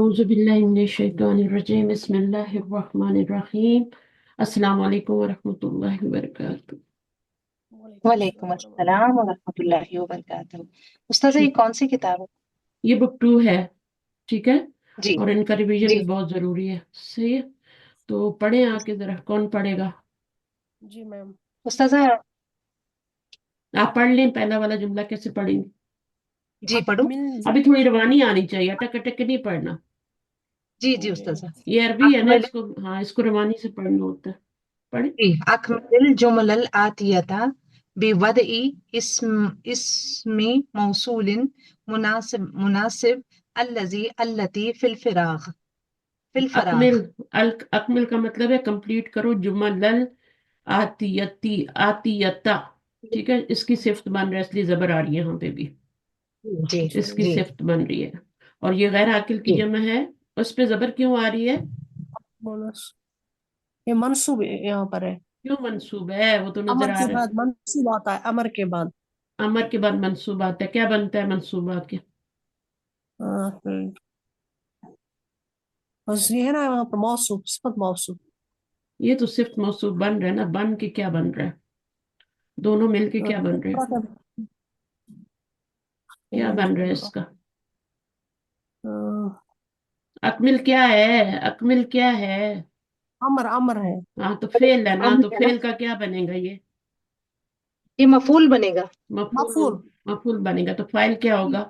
अऊज़ु बिल्लाहि मिनश शैतानिर रजीम बिस्मिल्लाहिर रहमानिर रहीम अस्सलाम वालेकुम व रहमतुल्लाहि व बरकातहू। वालेकुम वालेकुम अस्सलाम अस्सलाम व रहमतुल्लाहि व बरकातहू। उस्ताद ये ठीक, कौन सी किताब है? ये बुक 2 है। ठीक है। जी और इनका रिवीजन जी भी बहुत जरूरी है। सही है। तो पढ़े आके जरा, कौन पढ़ेगा? जी मैम। उस्ताद आप पढ़ लें, पहला वाला जुमला कैसे पढ़ेंगे? जी पढ़ूं? अक्मिल। अभी थोड़ी रवानी आनी चाहिए, अटक अटक के नहीं पढ़ना। जी जी जी उस्ताद ये अरबी है ना, अकमिल इसको हाँ, इसको रवानी से पढ़ना होता है। पढ़े। जी अकमिल जुमलल आतियता बिवदई इस्मी मौसूलिन मुनासिब अल्लजी अल्लती फिल अकमिल, फराग। अकमिल का मतलब है कंप्लीट करो जुमलल आतियती, आतियता। ठीक है, इसकी सिफ्त बन रहा है, इसलिए जबर आ रही है यहाँ पे भी। जी जी इसकी जी सिफ्त बन रही है। और ये गैर आकिल की जी जमा है। उस पे जबर क्यों आ रही है? बोनस। ये मंसूब यहाँ पर है। क्यों मंसूब है? वो तो नजर अमर आ के रहा है। बाद मंसूब आता है, अमर के बाद। अमर के बाद मंसूब आता है, क्या बनता है मंसूब आके? फिर बस ये है ना, वहाँ पर मौसूब, सिफत मौसूब। ये तो सिर्फ मौसूब बन रहा है ना, बन के क्या बन रहा है? दोनों मिलके क्या बन रहे हैं? क्या बन रहा है इसका? अकमिल क्या है? अकमिल क्या है? अमर अमर है। हाँ तो फेल है ना, अम्र तो है ना, फेल का क्या बनेगा ये? ये मफूल बनेगा। मफूल। मफूल। मफूल बनेगा तो फाइल क्या होगा?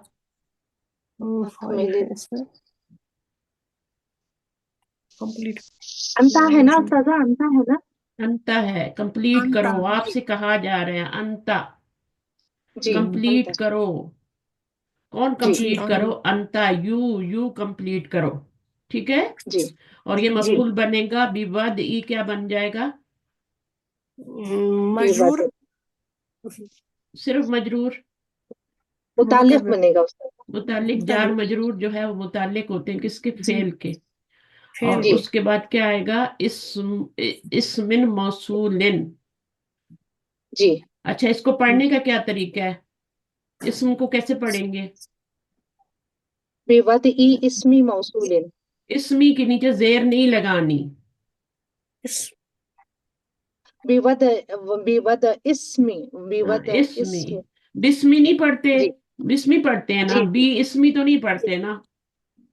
फाइल अकमिल है इसमें कंप्लीट। अंता है ना उस्ताद, अंता है ना। अंता है, कंप्लीट अंता। करो, जी आपसे कहा जा रहा है अंता। जी कंप्लीट अंता करो। कौन जी जी कंप्लीट करो? अंता, यू कंप्लीट करो। ठीक है। जी और ये जी मफूल बनेगा बिवद ई, क्या बन जाएगा? मजरूर। सिर्फ मजरूर। मुतालिक मुतकबिर। बनेगा उसका। मुतालिक, जार मुतकबिर। मजरूर जो है वो मुतालिक होते हैं किसके? जी। फेल के। और फेल जी के। उसके बाद क्या आएगा? इसमिन मौसूलिन। जी अच्छा, इसको पढ़ने का क्या तरीका है? इसम को कैसे पढ़ेंगे? बेवदई इस्मी मौसूलिन। इसमी के नीचे जेर नहीं लगानी। इस बेवद बेवद इस्मी हाँ, बेवद इसमी। इस्मी। बिस्मी नहीं पढ़ते। जी बिस्मी पढ़ते हैं ना, जी बी जी इसमी तो नहीं पढ़ते ना।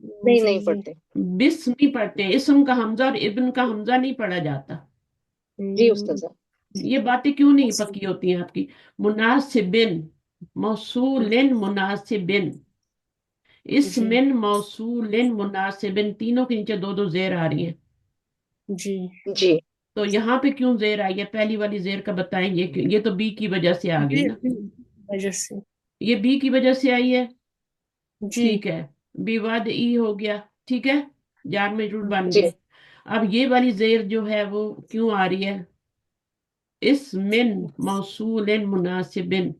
नहीं जी नहीं जी पढ़ते। बिस्मी पढ़ते हैं, इसम का हमजा और इब्न का हमजा नहीं पढ़ा जाता। जी उस्ताद साहब। ये बातें क्यों नहीं पक्की होती हैं आपकी? मुनासिबिन, मौसूलिन मुनासिबिन, जी इसमिन मौसूलिन मुनासिबिन, तीनों के नीचे दो दो जेर आ रही है। जी जी तो यहाँ पे क्यों जेर आई है? पहली वाली जेर का बताएंगे ये तो बी की वजह से आ गई जी ना। वजह से। ये बी की वजह से आई है। जी ठीक है। विवाद ई हो गया। ठीक है। जार मजरूर बन जी गए। अब ये वाली जेर जो है वो क्यों आ रही है? इसमिन मौसूलिन मुनासिबिन।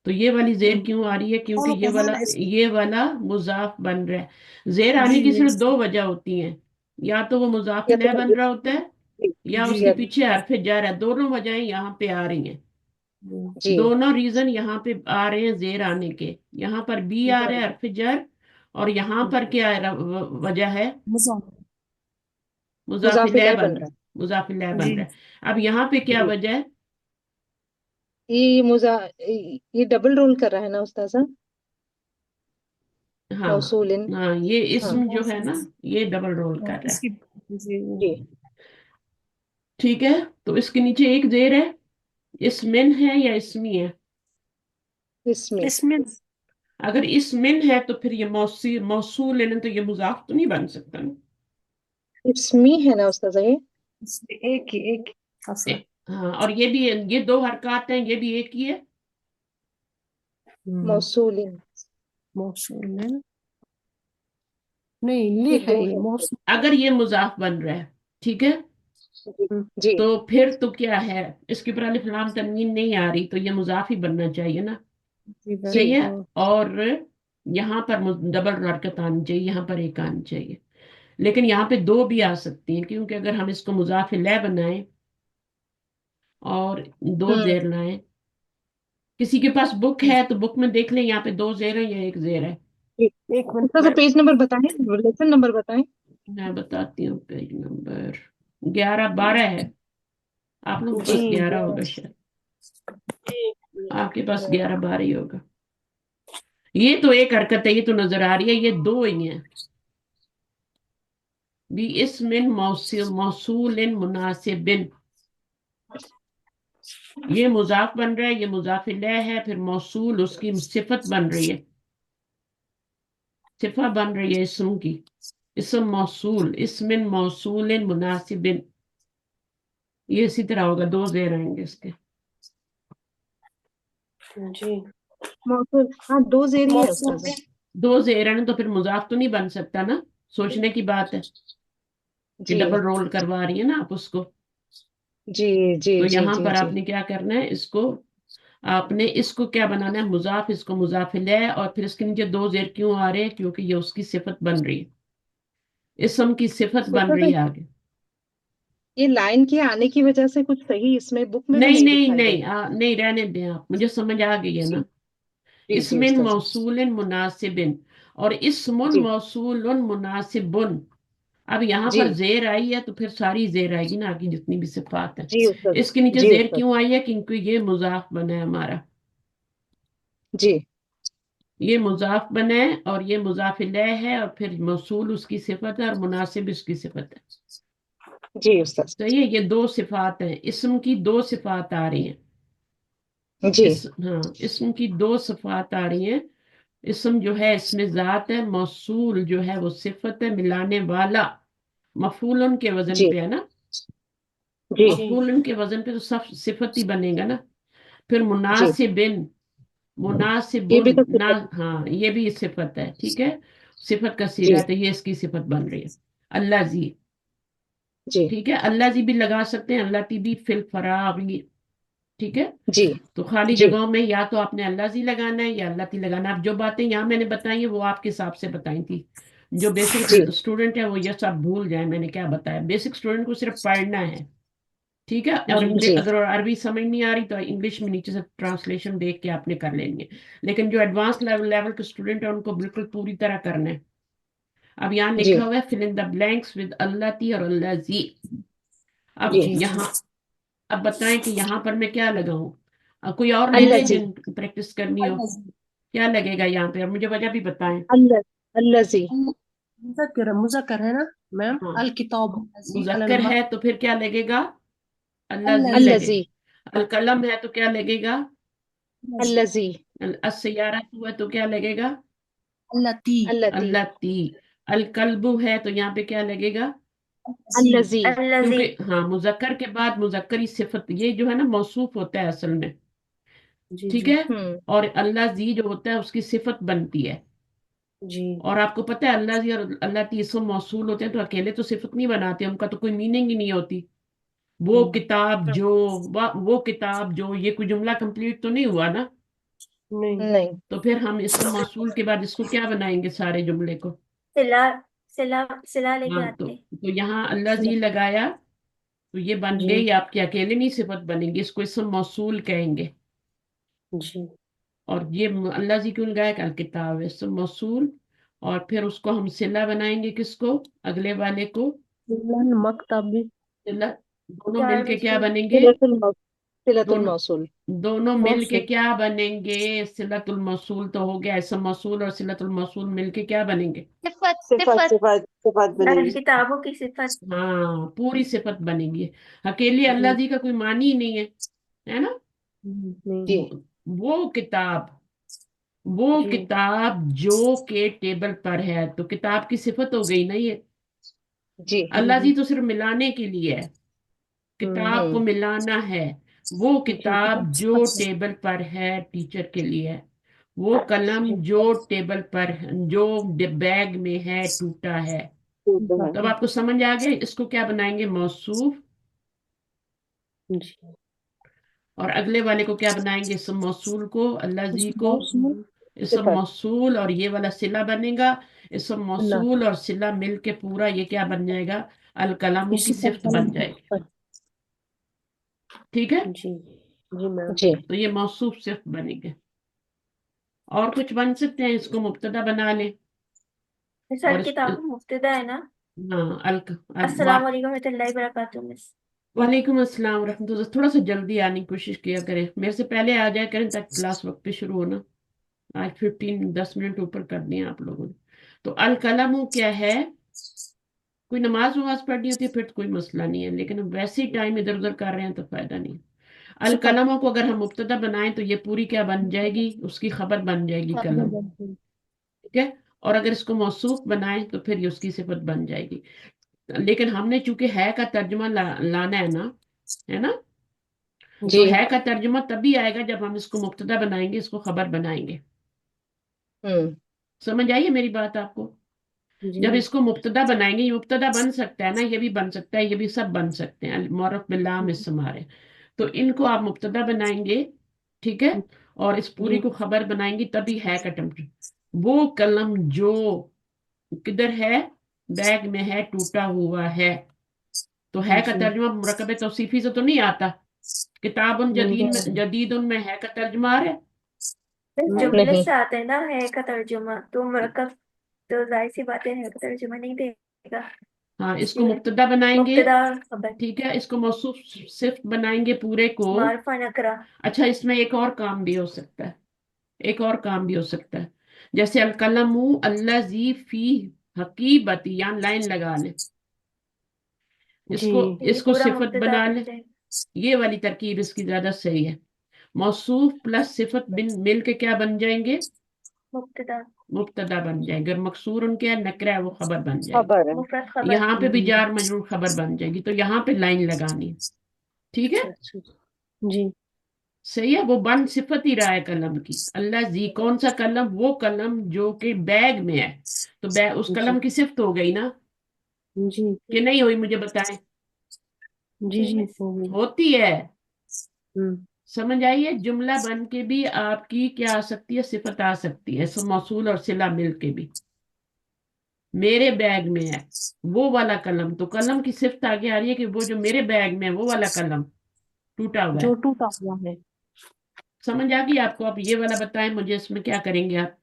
तो ये वाली जेर क्यों आ रही है? क्योंकि फॉलो ये करना वाला, ना इसको। ये वाला मुजाफ बन रहा है। जेर जी आने की सिर्फ यस। दो वजह होती हैं। या तो वो मुजाफ या तो इलैह बन रहा होता है, जी या जी उसके या पीछे हरफ जार है। दोनों वजहें यहाँ पे आ रही हैं। जी दोनों रीजन यहाँ पे आ रहे हैं जेर आने के। यहाँ पर बी आ रहा है, हरफ जार। और यहाँ पर क्या वजह है? मजाक। मुजाफिल मुजाफिल बन बन रहा रहा है, मुजाफिल बन जी रहा है। अब यहाँ पे है। क्या जी वजह है? ये ये डबल रोल कर रहा है ना उस्ताद साहब। हाँ। मौसूलिन। हाँ, ये हाँ इसम जो है ना, ये डबल रोल कर रहा है। इसकी। जी जी ठीक है। तो इसके नीचे एक जेर है। इसमिन है या इसमी है? इसमें इसमें अगर इसमिन है तो फिर ये मौसूल है ना, तो ये मुजाफ तो नहीं बन सकता ना। इसमी है ना उस्ताद साहब ये। इसमें एक ही फंसला। हाँ, और ये भी, ये दो हरकत हैं, ये भी एक ही है। मौसूलिन मौसूल है ना? नहीं, ले ये है दो ये है। मौसूल। अगर ये मुजाफ बन रहा है, ठीक है, जी जी तो फिर तो क्या है? इसके ऊपर अलिफ लाम तनवीन नहीं आ रही, तो ये मुजाफ ही बनना चाहिए ना। जी सही जी है। हाँ। और यहाँ पर डबल हरकत आनी चाहिए, यहाँ पर एक आनी चाहिए। लेकिन यहाँ पे दो भी आ सकती हैं, क्योंकि अगर हम इसको मुजाफ इलैह बनाएं और दो हम्म जेर लाएं। किसी के पास बुक है तो बुक में देख लें, यहाँ पे दो जेर है या एक जेर है। एक मिनट थोड़ा सा मैम। पेज नंबर बताएं, लेसन नंबर बताएं। मैं बताती हूँ, पेज नंबर 11 12 है। आप लोगों के जी पास 11 होगा 11। शायद। एक मिनट आपके पास मैं। 11 12 ही होगा। ये तो एक हरकत है, ये तो नजर आ रही है, ये दो ही हैं। भी इसमिन मौसूल मौसूलिन मुनासिबिन, ये मुजाफ बन रहा है, ये मुजाफ इलैह है, फिर मौसूल उसकी सिफत बन रही है, सिफा बन रही है इसम की। इसम मौसूल, इसमिन मौसूलिन मुनासिबिन, ये इसी तरह होगा, दो जेर आएंगे इसके। जी मौसूल, हाँ दो जेर ही है मौसम उस्ताद। दो जेर है ना, तो फिर मुजाफ तो नहीं बन सकता ना, सोचने की बात है। कि जी डबल रोल करवा रही है ना आप उसको। जी जी तो जी यहाँ जी पर जी। आपने क्या करना है, इसको आपने इसको क्या बनाना है, मुजाफ, इसको मुजाफ इलैह, और फिर इसके नीचे दो जेर क्यों आ रहे हैं, क्योंकि ये उसकी सिफत बन रही है, इसम की सिफत बन रही उस्ताद, है आगे। ये लाइन के आने की वजह से कुछ सही इसमें बुक में भी नहीं नहीं नहीं दिखाई दे नहीं, रहा। नहीं रहने दें आप, मुझे समझ आ गई है जी ना। जी जी इसमिन उस्ताद जी। मौसूलिन मुनासिबिन, और इसमुन जी मौसूलुन मुनासिबुन। अब यहाँ जी पर जेर आई है तो फिर सारी जेर आएगी ना आगे, जितनी भी सिफात है। जी उस्ताद। इसके नीचे जी जेर उस्ताद। क्यों आई है, क्योंकि ये मुजाफ बना है हमारा। जी ये मुजाफ बना है और ये मुजाफ इलैह है, और फिर मौसूल उसकी सिफत है और मुनासिब उसकी सिफत है। जी उस्ताद। तो ये दो सिफात हैं, इसम की दो सिफात आ रही हैं। जी हाँ, इसम की दो सिफात आ रही हैं। इसम जो है इसमें जात है, मौसूल जो है वो सिफत है, मिलाने वाला मफूलन के वजन जी पे है ना। जी जी मफूलन के वजन पे तो सब सिफत ही बनेगा ना। फिर जी। मुनासिबिन, ये भी मुनासिबुन तो ना, सिफत है। हाँ ये भी सिफत है, ठीक है। सिफत का जी सीगा है, तो ये इसकी सिफत बन रही है। अल्लाह जी, जी ठीक है, अल्लाह जी भी लगा सकते हैं, अल्लाह ती भी फिल फरागी, ठीक है। जी तो खाली जी जगहों में या तो आपने अल्लाह जी लगाना है या अल्लाह ती लगाना है। अब जो बातें यहाँ मैंने बताई है वो आपके हिसाब से बताई थी। जो बेसिक जी स्टूडेंट है वो ये सब भूल जाए मैंने क्या बताया। बेसिक स्टूडेंट को सिर्फ पढ़ना है, ठीक है। और जी इंग्लिश जी अगर अरबी समझ नहीं आ रही तो इंग्लिश में नीचे से ट्रांसलेशन देख के आपने कर लेनी है। लेकिन जो एडवांस लेवल के स्टूडेंट है उनको बिल्कुल पूरी तरह करना है। अब यहाँ जी लिखा हुआ है fill in the blanks with अल्लाह ती और अल्लाह जी। अब जी। जी जी यहाँ, अब बताएं कि यहाँ पर मैं क्या लगाऊं। कोई और ले अल्लाह लें जी। जिन प्रैक्टिस करनी हो। अल्लाह जी। क्या लगेगा यहाँ पे, और मुझे वजह भी बताएं। अल्लाह अल्लाह जी। मुजक्कर मुजक्कर है ना मैम? हाँ, अल किताब जी मुजक्कर कलम। है तो फिर क्या लगेगा, अल्लाह जी अल्लाह जी। अल्लाह जी। लगेगा। अल कलम है तो क्या लगेगा, अल्लाह जी। अल्लाह जी। अस्यारा हुआ तो क्या लगेगा, अल्लाह ती। अल्लाह ती। अल्लाह ती। अल कल्बु है तो यहाँ पे क्या लगेगा, जी अल्लाह जी। क्योंकि हाँ मुजक्कर के बाद मुजक्करी सिफत ये जो है ना मौसूफ होता है असल में, जी ठीक जी है। हम्म। और अल्लाह जी जो होता है उसकी सिफत बनती है। जी और आपको पता है अल्लाह जी और अल्लाह ती इसम मौसूल होते हैं तो अकेले तो सिफत नहीं बनाते, उनका तो कोई मीनिंग ही नहीं होती। वो हम्म, किताब जो, वो किताब जो, ये कोई जुमला कंप्लीट तो नहीं हुआ ना। नहीं। नहीं। तो फिर हम इसम मौसूल के बाद इसको क्या बनाएंगे सारे जुमले को। सिला सिला सिला लेके हाँ आते। तो यहाँ अल्लाह जी लगाया तो ये बन जी गई आपकी अकेले नहीं सिफत बनेगी, इसको इसम मौसूल कहेंगे। जी और ये अल्लाह जी क्यों लगाया, कल किताब है इसम मौसूल। और फिर उसको हम सिला बनाएंगे, किसको, अगले वाले को। फिलहाल मकतब भी। सिला, दोनों चार मिलके क्या बजे बनेंगे, सिलतुल मौ- सिलतुल दोनों मौसूल। दोनों मिलके मौसू क्या बनेंगे, सिलतुल मौसूल तो हो गया, इसम मौसूल और सिलतुल मौसूल मिलके क्या बनेंगे। सिफत सिफत सिफत सिफत सिफत दस बनेगी। किताबों की सिफत। हाँ पूरी सिफत बनेगी। अकेले अल्लाह जी जी का कोई मानी ही नहीं है ना। नहीं। जी वो किताब, वो जी किताब जो के टेबल पर है, तो किताब की सिफत हो गई ना ये। जी। अल्लाह जी जी तो सिर्फ मिलाने के लिए है, किताब को हम्म। मिलाना है। वो जी किताब किताब जो सिफत है। टेबल पर है टीचर के लिए है। वो कलम जी जो टेबल पर जो बैग में है टूटा है। ठीक है। तो अब आपको समझ आ गया, इसको क्या बनाएंगे, मौसूफ। जी और अगले वाले को क्या बनाएंगे, इसम मौसूल को, अल्लाह इस जी को मौसम इसम सिफत। मौसूल, और ये वाला सिला बनेगा। इसम अल्लाह मौसूल और सिला मिल के पूरा ये क्या बन जाएगा, अल कलामों की इसी पर सिफ्त कलम बन है। जाएगी, ठीक है। जी जी मैम। जी तो ये मौसूफ सिफ्त बनेंगे। اور کچھ بن سکتے ہیں، اس کو مبتدا بنا لیں اور सर اس किताब मुफ्तिदा है ना। ہاں अस्सलाम वालेकुम रहमतुल्लाहि वबरकातुहू मिस। वालेकुम अस्सलाम रहमतुल्लाह। थोड़ा सा जल्दी आने की कोशिश किया करें, मेरे से पहले आ जाया करें ताकि क्लास वक्त पे शुरू हो ना। आज 10 मिनट ऊपर कर दिए आप लोगों ने। तो अल कलमु क्या है, कोई नमाज वमाज पढ़नी होती है फिर तो कोई मसला नहीं है, लेकिन हम वैसे ही टाइम इधर उधर कर रहे हैं तो फायदा नहीं। अल सिफत कलमों को अगर हम मुब्तदा बनाएं तो ये पूरी क्या बन जाएगी, उसकी खबर बन जाएगी खबर कलम। बनती है। ठीक है। और अगर इसको मौसूफ बनाएं तो फिर ये उसकी सिफत बन जाएगी। लेकिन हमने चूंकि है का तर्जुमा लाना है ना, है ना, तो जी। है का तर्जुमा तभी आएगा जब हम इसको मुब्तदा बनाएंगे, इसको खबर बनाएंगे। हम्म। समझ आई है मेरी बात आपको? जी जब इसको मुब्तदा बनाएंगे, ये मुब्तदा बन सकता है ना, ये भी बन सकता है, ये भी सब बन सकते हैं, मुअर्रफ बिल्लाम इस्तिमार। तो इनको आप मुब्तदा बनाएंगे, ठीक है, और इस पूरी जी को खबर बनाएंगी, तभी है का टेम्परेचर। वो कलम जो किधर है, बैग में है, टूटा हुआ है। तो है का जी तर्जुमा मुरकब तौसीफी से तो नहीं आता। किताबुन नहीं जदीदुन में है का तर्जुमा आ रहा है। इस नहीं जुमले नहीं। से आते हैं ना है का तर्जुमा, तो मरकब तो जाहिर सी बात है का तर्जुमा नहीं देगा, हाँ, इसको इसलिए मुब्तदा बनाएंगे, मुब्तदा खबर ठीक है, इसको मौसूफ सिर्फ बनाएंगे पूरे को। मारफा नकरा। अच्छा, इसमें एक और काम भी हो सकता है, एक और काम भी हो सकता है, जैसे अल कलमु अल्लज़ी फी हकीबती, यहाँ लाइन लगा ले, जी इसको ये इसको पूरा सिफत मुब्तदा बना बन ले। जाए। ये वाली तरकीब इसकी ज्यादा सही है। मौसूफ प्लस सिफत बिन मिल के क्या बन जाएंगे, मुब्तदा मुब्तदा बन जाएंगे। अगर मकसूर उनके यहाँ नकरा है वो खबर बन जाएगी। खबर है। मुफरद खबर। यहाँ पे भी जार मजरूर खबर बन जाएगी, तो यहाँ पे लाइन लगानी है। ठीक है, अच्छा अच्छा जी सही है। वो बन सिफत ही रहा है कलम की। अल्लाह जी कौन सा कलम, वो कलम जो कि बैग में है, तो बैग उस जी कलम की सिफत हो गई ना, जी कि नहीं हुई, मुझे बताएं। जी जी जी मिस। हो गई होती है। हम्म समझ आइए, जुमला बन के भी आपकी क्या आ सकती है, सिफत आ सकती है, इसम मौसूल और सिला मिल के भी। मेरे बैग में है वो वाला कलम, तो कलम की सिफत आगे आ रही है कि वो जो मेरे बैग में है वो वाला कलम टूटा हुआ जो है। टूटा हुआ है समझ आ गई आपको? आप ये वाला बताएं मुझे, इसमें क्या करेंगे आप?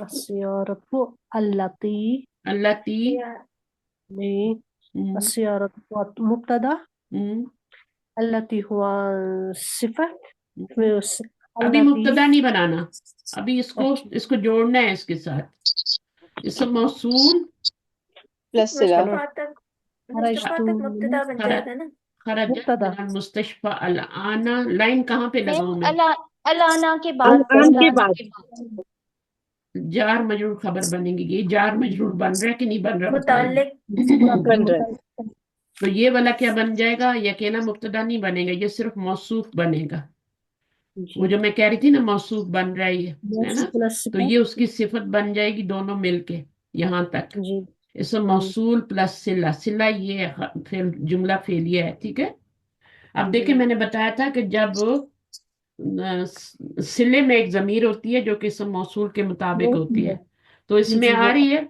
السيارة التي अल्लाह ती। हम्म, السيارة هو مبتدأ हम्म, التي هو صفة हम्म। अभी التي मुब्तदा नहीं बनाना, अभी इसको अच्छा इसको जोड़ना है इसके साथ। इसम मौसूल प्लस सिला। चलो मुस्तफा खरजतु तक मुब्तदा बन खर जाएगा ना। खरजत मुब्तदा मिनल मुस्तशफा अल आना, लाइन कहाँ पे मैम लगाऊं मैं? अलाना के बाद आन के अलाना बाद। के बाद जार मजरूर खबर बनेगी। ये जार मजरूर बन रहा है कि नहीं बन रहा, बताएं। मुताल्लिक बन रहा है। तो ये वाला क्या बन जाएगा, ये अकेला मुब्तदा नहीं बनेगा, ये सिर्फ मौसूफ बनेगा। वो जी जो मैं कह रही थी ना, मौसूफ बन रहा है ना, प्लस तो ये उसकी सिफत बन जाएगी दोनों मिलके यहां तक। जी इसमें मौसूल प्लस सिला, सिला ये फिर जुमला फेलिया है, ठीक है। अब देखिए, जी मैंने बताया था कि जब सिले में एक जमीर होती है जो कि इसम मौसूल के मुताबिक होती होती है, है तो जी इसमें जी आ वो रही है।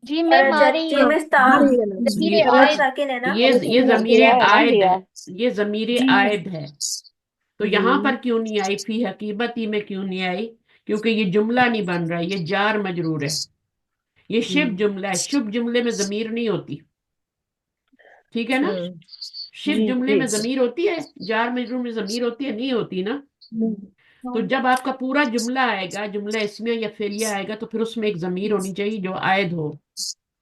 जी मैम आ खरजत रही जो है। में ता आ रही है ना जमीर ये ता आयद। साकिन है ना। ये जमीर दिया है ना, आयद दिया है, है। ये जमीर जी आयद है। तो यहाँ जी पर क्यों नहीं आई, फी हकीबती में क्यों नहीं आई? क्योंकि ये जुमला नहीं बन रहा है, ये जार मजरूर है। ये शिव जुमला है, शुभ जुमले में जमीर नहीं होती, ठीक है ना। हम्म। शिव जी जुमले जी। में जमीर होती है, जार मजरूर में जमीर होती है, नहीं होती ना। तो हाँ, जब आपका पूरा जुमला आएगा, जुमला इसमें या फेलिया आएगा, तो फिर उसमें एक जमीर होनी चाहिए जो आयद हो।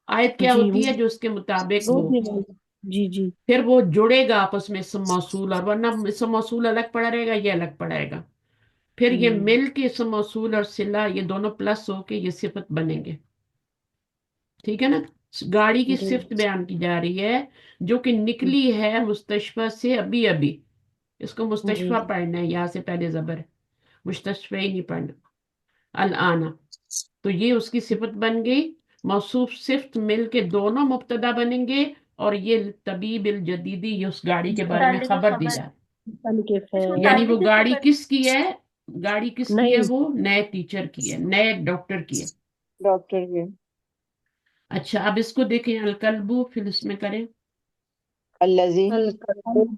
आयद क्या जी होती है, जो उसके मुताबिक हो। रोकने वाला जी जी फिर वो जुड़ेगा आपस में इसम मौसूल, और वरना इसम मौसूल अलग पड़ा रहेगा, ये अलग पड़ेगा। फिर ये हम्म, मिल के इसम मौसूल और सिला ये दोनों प्लस होके ये सिफत बनेंगे, ठीक है ना। गाड़ी की जी सिफत बयान की जा रही है जो कि निकली है मुस्तशफा से अभी अभी। इसको जी मुस्तशफा पढ़ना है, यहाँ से पहले जबर है, मुस्तशफा ही नहीं पढ़ना। अल आना, तो ये उसकी सिफत बन गई। मौसूफ सिफ्त मिल के दोनों मुब्तदा बनेंगे, और ये तबीबिल जदीदी, ये उस गाड़ी के बारे में मुताल्लिक की खबर दी खबर। जा। सन के इस यानी वो मुताल्लिक की गाड़ी खबर। किसकी है, गाड़ी किसकी है, नहीं वो नए टीचर की है, नए डॉक्टर की है। डॉक्टर के। अच्छा, अब इसको देखें, अलकल्बू फिर इसमें करें। الذی الذی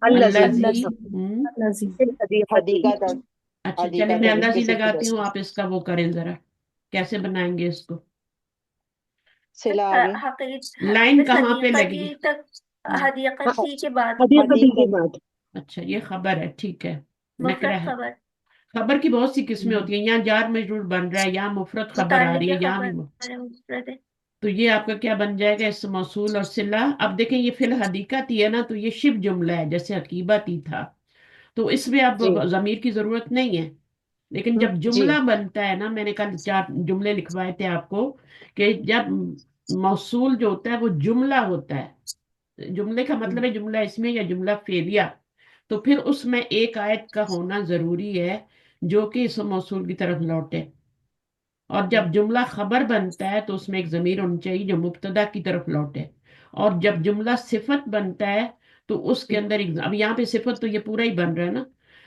الذی الذي حدیقہ تھا، اچھا چلے حدیقہ میں تھا اللہ جس جی کے صرف لگاتی ہوں، آپ اس کا وہ کریں ذرا کیسے بنائیں گے اس کو، صلہ آگے، لائن بس کہاں پہ لگے گی؟ حدیقتی تک، حدیقتی کے بعد حدیقتی کے حدیقہ بعد اچھا یہ خبر ہے، ٹھیک ہے، نکرہ مفرد ہے۔ خبر، خبر کی بہت سی قسمیں ہوتی ہیں، یہاں جار مجرور بن رہا ہے، یہاں مفرد خبر آ رہی متعلق ہے، یہاں خبر بھی ہے، مفرد ہے۔ تو یہ آپ کا کیا بن جائے گا، اسم موصول اور صلہ۔ اب دیکھیں یہ فی الحدیقہ تھی ہے نا، تو یہ شب جملہ ہے جیسے حقیبہ تی تھا، تو اس میں اب جی ضمیر کی ضرورت نہیں ہے، لیکن جب جی جملہ بنتا ہے نا، میں نے کل 4 جملے لکھوائے تھے آپ کو، کہ جب موصول جو ہوتا ہے وہ جملہ ہوتا ہے، جملے کا مطلب ہے جملہ اسمیہ یا جملہ فعلیہ، تو پھر اس میں ایک آیت کا ہونا ضروری ہے جو کہ اسم موصول کی طرف لوٹے، اور جب جملہ خبر بنتا ہے تو اس میں ایک ضمیر ہونی چاہیے جو مبتدا کی طرف لوٹے، اور جب جملہ صفت بنتا ہے تو اس کے اندر ایک، اب یہاں پہ صفت تو یہ پورا ہی بن رہا ہے نا،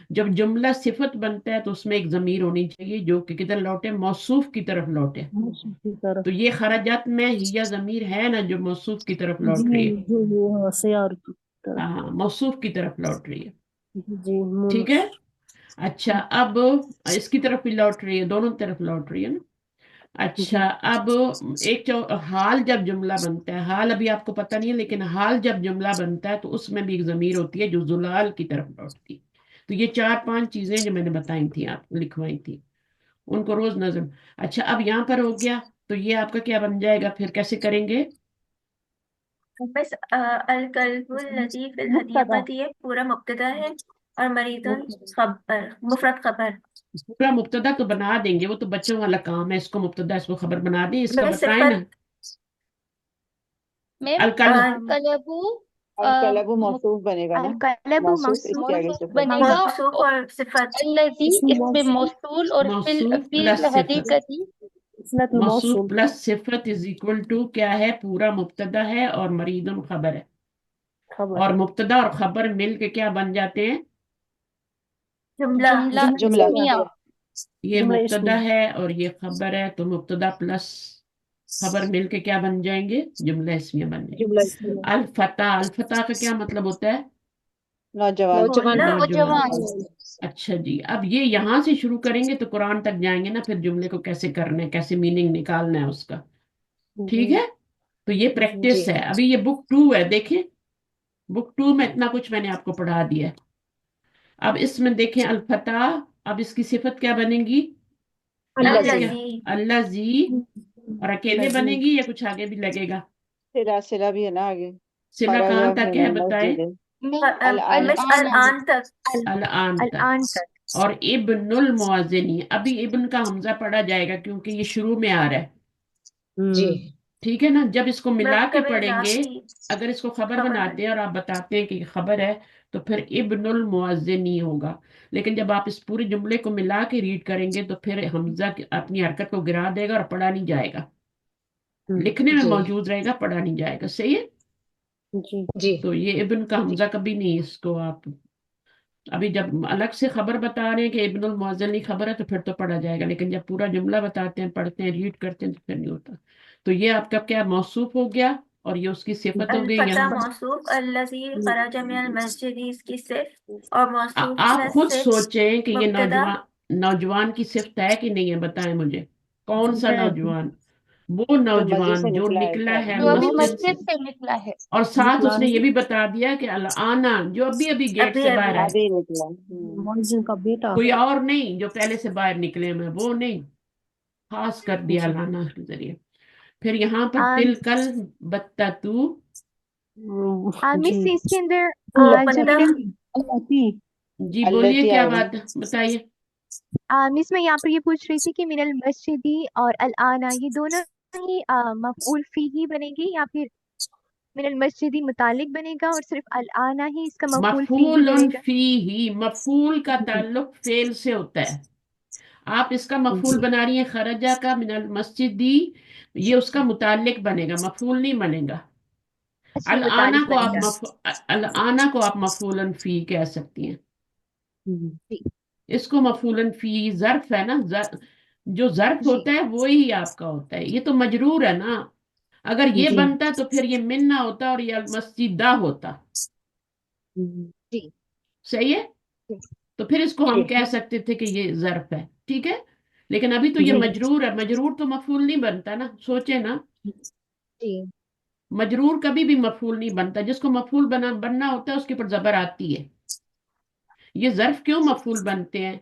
جب جملہ صفت بنتا ہے تو اس میں ایک ضمیر ہونی چاہیے جو کہ کدھر لوٹے، موصوف کی طرف لوٹے، موصوف کی طرف، تو یہ خرجات میں ہی ضمیر ہے نا جو موصوف کی طرف جی لوٹ رہی ہے، جو وہ سیار کی طرف، ہاں موصوف کی طرف لوٹ رہی ہے، جی ٹھیک ہے۔ اچھا اب اس کی طرف بھی لوٹ رہی ہے، دونوں طرف لوٹ رہی ہے نا۔ جی اچھا اب حال جب جملہ بنتا ہے، حال ابھی آپ کو پتہ نہیں ہے، لیکن حال جب جملہ بنتا ہے تو اس میں بھی ایک ضمیر ہوتی ہے جو زلال کی طرف لوٹتی ہے، تو یہ 4-5 چیزیں جو میں نے بتائی تھیں، آپ کو لکھوائی تھی، ان کو روز نظم۔ اچھا اب یہاں پر ہو گیا، تو یہ آپ کا کیا بن جائے گا، پھر کیسے کریں گے؟ بس الکلب الذی فی مبتدا الحدیقہ یہ پورا مبتدا ہے، اور مریض خبر، مفرد خبر، پورا مبتدا تو بنا دیں گے، وہ تو بچوں والا کام ہے، اس کو مبتدا اس کو خبر بنا دیں، اس کا میں بتائیں نا۔ صفت میم القلب، القلب القلب موصوف بنے گا نا، القلب موصوف اس کے آگے موصوف صفت، بنے گا، موصوف اور صفت، الذی اسم اس میں موصول موصول اور موصوف فی پلس صفت، الحدیقتی صلت موصوف الموصول پلس صفت از اکول ٹو کیا ہے، پورا مبتدا ہے اور مرید خبر ہے، خبر، اور مبتدا اور خبر مل کے کیا بن جاتے ہیں، جملہ، جملہ جملہ، اسمیہ۔ یہ جملہ مبتدا اسمی، ہے اور یہ خبر ہے، تو مبتدا پلس خبر مل کے کیا بن جائیں گے، جملہ اسمیہ بن جائیں جملہ گے۔ الفتح، الفتح کا کیا مطلب ہوتا ہے، نوجوان، نوجوان، کھولنا، نوجوان۔ نوجوان، اچھا جی، اب یہ یہاں سے شروع کریں گے تو قرآن تک جائیں گے نا، پھر جملے کو کیسے کرنا ہے، کیسے میننگ نکالنا ہے اس کا، جی ٹھیک ہے، تو یہ جی جی پریکٹس ہے، ابھی یہ بک 2 ہے، دیکھیں بک 2 میں اتنا کچھ میں نے آپ کو پڑھا دیا ہے۔ اب اس میں دیکھیں الفتح، اب اس کی صفت کیا بنے گی، یہاں پہ الذی، کیا، الذی، اللہ زی، اور اکیلے بنے لذیذ، گی یا کچھ آگے بھی لگے گا، صلہ بھی ہے نا آگے، صلہ خرج کہاں تک من ہے بتائیں، المسجد، میم الآن، بس الآن الآن تک، الان تک، الآن تک، اور ابن المؤذنی، ابھی ابن کا حمزہ پڑھا جائے گا کیونکہ یہ شروع میں آ رہا ہے، جی ٹھیک ہے نا، جب اس کو ملا کے مرکب پڑھیں گے، اضافی اگر اس کو خبر خبر بناتے بن، ہیں اور آپ بتاتے ہیں کہ یہ خبر ہے تو پھر ابن المؤذنی ہوگا، لیکن جب آپ اس پورے جملے کو ملا کے ریڈ کریں گے تو پھر حمزہ اپنی حرکت کو گرا دے گا اور پڑھا نہیں جائے گا، لکھنے میں جی موجود رہے گا، پڑھا نہیں جائے گا، صحیح ہے، جی جی تو یہ ابن کا حمزہ کبھی نہیں، اس کو آپ ابھی جب الگ سے خبر بتا رہے ہیں کہ ابن المؤذن خبر ہے تو پھر تو پڑھا جائے گا، لیکن جب پورا جملہ بتاتے ہیں، پڑھتے ہیں، ریڈ کرتے ہیں تو پھر نہیں ہوتا، تو یہ آپ کا کیا موصوف ہو گیا اور یہ اس کی صفت ہو گئی الفتح یہاں۔ موصوف، الذی خرج من المسجد اس کی صفت، اور موصوف آپ پلس خود صفت سوچیں کہ یہ مبتدا، نوجوان کی صفت ہے کہ نہیں ہے، بتائیں مجھے، کون سا ہے نوجوان، وہ جو مسجد سے نوجوان جو نکلا ہے نکلا ہے جو ابھی مسجد سے، مسجد سے نکلا ہے، اور ساتھ نکلا اس نے یہ ہے بھی بتا دیا کہ الآنا جو ابھی ابھی گیٹ ابھی سے باہر ابھی، آئے، ابھی نکلا، مؤذن کا بیٹا، کوئی اور نہیں جو پہلے سے باہر نکلے میں، وہ نہیں، خاص کر دیا جی لانا کے ذریعے۔ پھر یہاں پر آم تلکل بتتو، جی مس اس کے اندر بندہ، جنرل التی، جی بولیے التی کیا آئے گا نا، بات ہے بتائیے۔ مس میں یہاں پر یہ پوچھ رہی تھی کہ من المسجدی اور الآنا یہ دونوں ہی مفعول فی ہی بنے گی، یا پھر من المسجدی متعلق بنے گا اور صرف الآنا ہی اس کا مفعول فی ہی مفعول بنے گا؟ فی ہی، مفعول کا تعلق فعل سے ہوتا ہے، آپ اس کا مفعول جی بنا رہی ہیں، خرجہ کا من المسجد دی، یہ اس کا متعلق بنے گا، مفعول نہیں بنے گا۔ اچھا یہ الآنا متعلق کو بنے آپ گا، الآنا کو آپ مفعول فی کہہ سکتی ہیں، جی اس کو مفعول فی، ظرف ہے نا، جو ظرف جی ہوتا ہے وہی آپ کا ہوتا ہے، یہ تو مجرور ہے نا، اگر یہ جی بنتا تو پھر یہ من نہ ہوتا اور یہ المسجدہ ہوتا، जी सही है। जी तो फिर इसको हम जी कह सकते थे कि ये ज़र्फ है, ठीक है। लेकिन अभी तो ये जी मजरूर है, मजरूर तो मफूल नहीं बनता ना, सोचे ना। जी मजरूर कभी भी मफूल नहीं बनता, जिसको मफूल बनना होता है उसके ऊपर जबर आती है। ये ज़र्फ क्यों मफूल बनते हैं?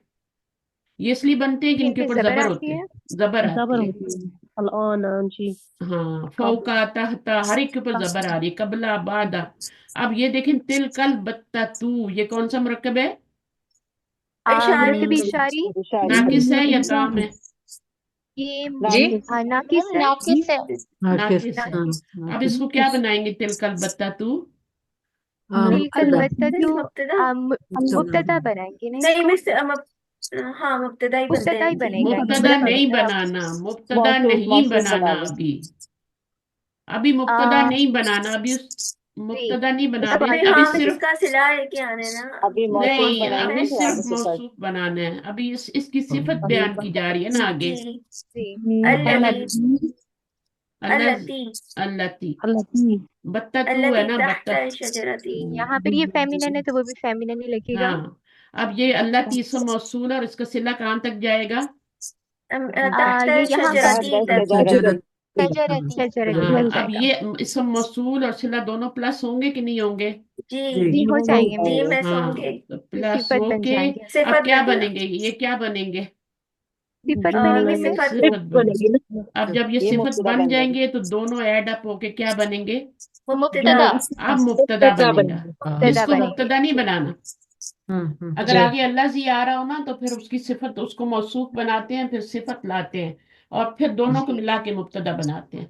ये इसलिए बनते हैं कि इन इनके पे ऊपर जबर जबर आती होते है। हैं, जबर जबर आती है। होती है। अलाना जी। हाँ, कब फौका तहता हर एक के ऊपर जबर आ रही है, कबला बादा। अब ये देखें, तिल कल बत्ता तू, ये कौन सा मुरक्कब है? इशारी। मुरकबी इशारी। इशारी है। नाकिस है या ताम है? ये जी नाकिस। नाकिस है। नाकिस है। नाकिस है। अब इसको क्या बनाएंगे, तिल कल बत्ता तू? बिल्कुल बत्ता नहीं तो मुब्तदा। मुब्तदा बनाएंगे ना नहीं इसको। मिस हाँ मुब्तदा ही बनते मुब्तदा हैं ही जी। बनेगा ये। मुब्तदा नहीं बनाना, मुब्तदा मौसूफ नहीं मौसूफ बनाना बना दो। अभी। अभी मुब्तदा आ, नहीं बनाना, अभी जी मुब्तदा नहीं बना इसको रहे, नहीं अभी हाँ मिस सिर्फ। इसका सिला लेके आना है ना। अभी मौसूफ नहीं, मौसूफ बनाएंगे है। अभी फिर आगे सिर्फ सिफत। मौसूफ बनाना है, अभी इसकी सिफत बयान की जा रही है ना आगे। जी। जी अल्लती। अल्लाह। अल्लती। अल्लाती। अल्लाह बत्ता तू है अल्लती ना, बत्ता। तहत शजरती। यहाँ पर ये फेमिनिन है तो वो भी फेमिनिन ही लगेगा। हाँ, अब ये अल्लाह तीसरा मौसूल है और इसका सिला कहाँ तक जाएगा? तहत ये यहाँ कहा शजरती दस तक। शजरत। शजरती हाँ, हो अब जाएगा। ये इसका मौसूल और सिला दोनों प्लस होंगे कि नहीं होंगे? जी। जी हो जाएंगे जी मिस। मिस होंगे। हाँ, तो ये प्लस सिफत बन होके जाएंगे। अब सिफत क्या बनेगा। बनेंगे, ये क्या बनेंगे? सिफत बनेंगे मिस मिस। सिफत सिफत बनेंगे। बनेगी ना। अब जब ये ये सिफत मुब्तदा बन बन जाएगी। जाएंगे तो दोनों ऐड अप होके क्या बनेंगे? मुब्तदा। अब मुब्तदा बनेगा। मुब्तदा इसको बनेंगे। मुब्तदा नहीं बनाना। अगर जी आगे अल्लाह जी आ रहा हो ना तो फिर उसकी सिफत, उसको मौसूफ बनाते हैं, फिर सिफत लाते हैं और फिर दोनों को जी मिला के मुब्तदा बनाते हैं।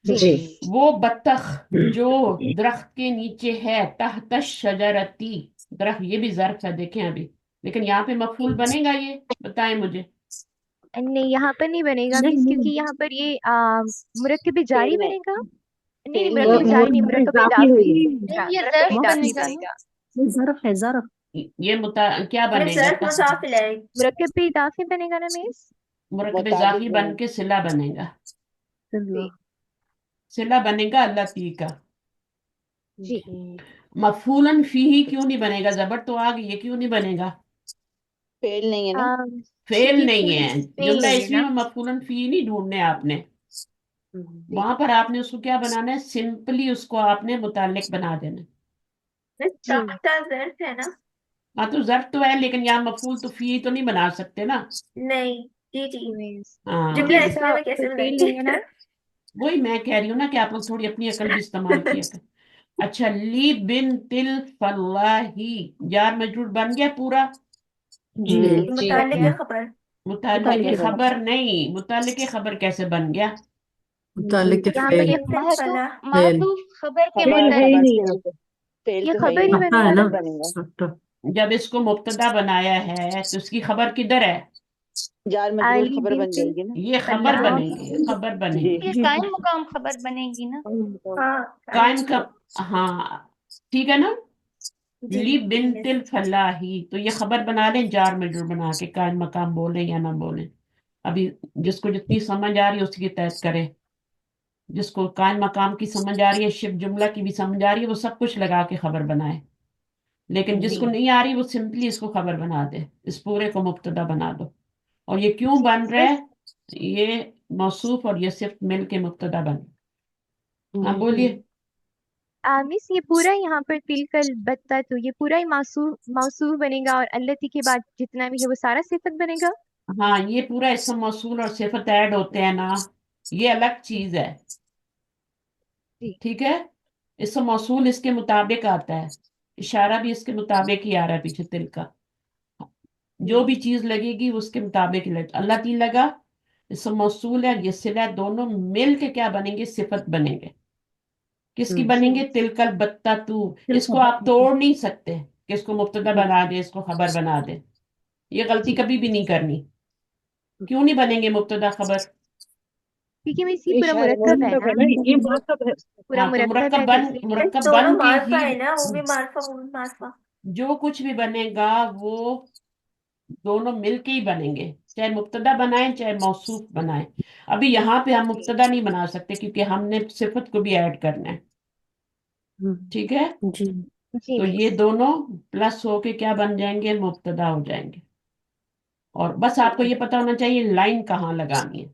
जी जी वो बतख जो दरख्त के नीचे है, तहत शजरती। दरख्त, ये भी ज़र्फ है देखें अभी। लेकिन यहाँ पे मफूल जी। बनेगा, ये बताएं मुझे। नहीं यहाँ पर नहीं बनेगा नहीं मिस, नहीं क्योंकि यहाँ पर ये मुरक्कब जारी फेल नहीं। बनेगा। नहीं नहीं फेल नहीं मुरक्कब होगा। जारी नहीं, मुरक्कब इजाफी इदाफी हुई है। बनेगा, ये मुरक्कब ज़र्फ इदाफी बनेगा। बनेगा। ये ज़रफ है ज़रफ। ये क्या मिस बनेगा? ज़र्फ मुज़ाफ़ है। मुरक्कब भी इदाफी बनेगा ना मिस। मुरक्कब मुतालिक इजाफी बन बने। के सिला बनेगा। सिल्ला। जी सिला बनेगा अल्लाह ती का। जी मफूलन फीही क्यों नहीं बनेगा? जबर तो आ गई है, क्यों नहीं बनेगा? फेल नहीं है ना। फेल नहीं है। फेल जुमला नहीं है इसमी ना। में मफूलन फीही नहीं ढूंढने आपने। जी वहां पर आपने उसको क्या बनाना है, सिंपली उसको आपने मुतालिक बना देना है। मिस जी तख्ता ज़र्फ है ना। हाँ, तो जर्फ तो है लेकिन यहाँ मफूल तो फी तो नहीं बना सकते ना। नहीं। जी जी। जी मिस, क्योंकि जुमला हाँ, इसमें इसका में कैसे कोई फेल नहीं है बनाएंगे। ना। वही मैं कह रही हूँ ना कि आप लोग थोड़ी अपनी अकल भी इस्तेमाल किया करें। अच्छा, ली बिन तिल फलाही, जार मजरूर बन गया पूरा। जी जी मुतालिक है खबर। मुतालिक मुतालिक खबर। खबर नहीं, मुतालिक खबर कैसे बन गया? यहाँ पर ये बिन तिल फला। महसूस खबर के खबर फेल है ही खबर मुताबिक। नहीं के यहाँ ऊपर। फेल ये तो है ही खबर ही नहीं। बनेगा ना। खबर बनेगा। जब इसको मुब्तदा बनाया है तो इसकी खबर किधर है? जार मजरूर आली खबर बन बिन जाएगी ना। ये खबर फलाह। बनेगी, खबर जी। बनेगी। ये जी कायम मुकाम खबर बनेगी ना। हाँ कायम का। हाँ, ठीक है ना। जी ली जी बिन मिस। तिल फलाही, तो ये खबर बना लें, जार मजरूर बना के, कायम मकाम बोले या ना बोले। अभी जिसको जितनी समझ आ रही है उसकी तहत करे। जिसको कायम मकाम की समझ आ रही है, शिव जुमला की भी समझ आ रही है, वो सब कुछ लगा के खबर बनाए। लेकिन जी जिसको नहीं आ रही वो सिंपली इसको खबर बना दे, इस पूरे को मुब्तदा बना दो। और ये क्यों जी बन रहा मिस। है? ये मौसूफ और ये सिर्फ मिल के मुब्तदा बन। हाँ बोलिए। मिस ये पूरा यहाँ पर तिलकल बत्ता तो ये पूरा ही मासूफ मौसूफ बनेगा, और अल्लती के बाद जितना भी है वो सारा सिफत बनेगा। हाँ, ये पूरा इसम मौसूल और सिफत ऐड होते हैं ना, ये अलग चीज है। जी ठीक है। इसम मौसूल इसके मुताबिक आता है, इशारा भी इसके मुताबिक ही आ रहा है पीछे तिल का। जो भी चीज लगेगी उसके मुताबिक ही लगे, अल्लाह तीन लगा, इसम मौसूल है, ये सिला है, दोनों मिल के क्या बनेंगे, सिफत बनेंगे। किसकी जी बनेंगे? तिलकल बत्ता तू। इसको आप तोड़ नहीं सकते कि इसको मुब्तदा बना दे, इसको खबर बना दे। ये गलती कभी भी नहीं करनी। क्यों नहीं बनेंगे मुब्तदा खबर? क्योंकि मिस ये पूरा इशारा मुरक्कब है मुरक्कब ना। है ना, ये मुरक्कब है। पूरा हाँ, तो मुरक्कब मुरक्कब है तो बन, इसीलिए। मुरक्कब दोनों बन के मार्फा ही है ना, वो भी मार्फा वो भी मार्फा। जो कुछ भी बनेगा वो दोनों मिलके ही बनेंगे, चाहे मुब्तदा बनाए चाहे मौसूफ बनाए। अभी यहाँ पे हम मुब्तदा नहीं बना सकते क्योंकि हमने सिफत को भी ऐड करना है। ठीक है। जी जी तो ये मिस। दोनों प्लस हो के क्या बन जाएंगे, मुब्तदा हो जाएंगे। और बस आपको ये पता होना चाहिए लाइन कहाँ लगानी है।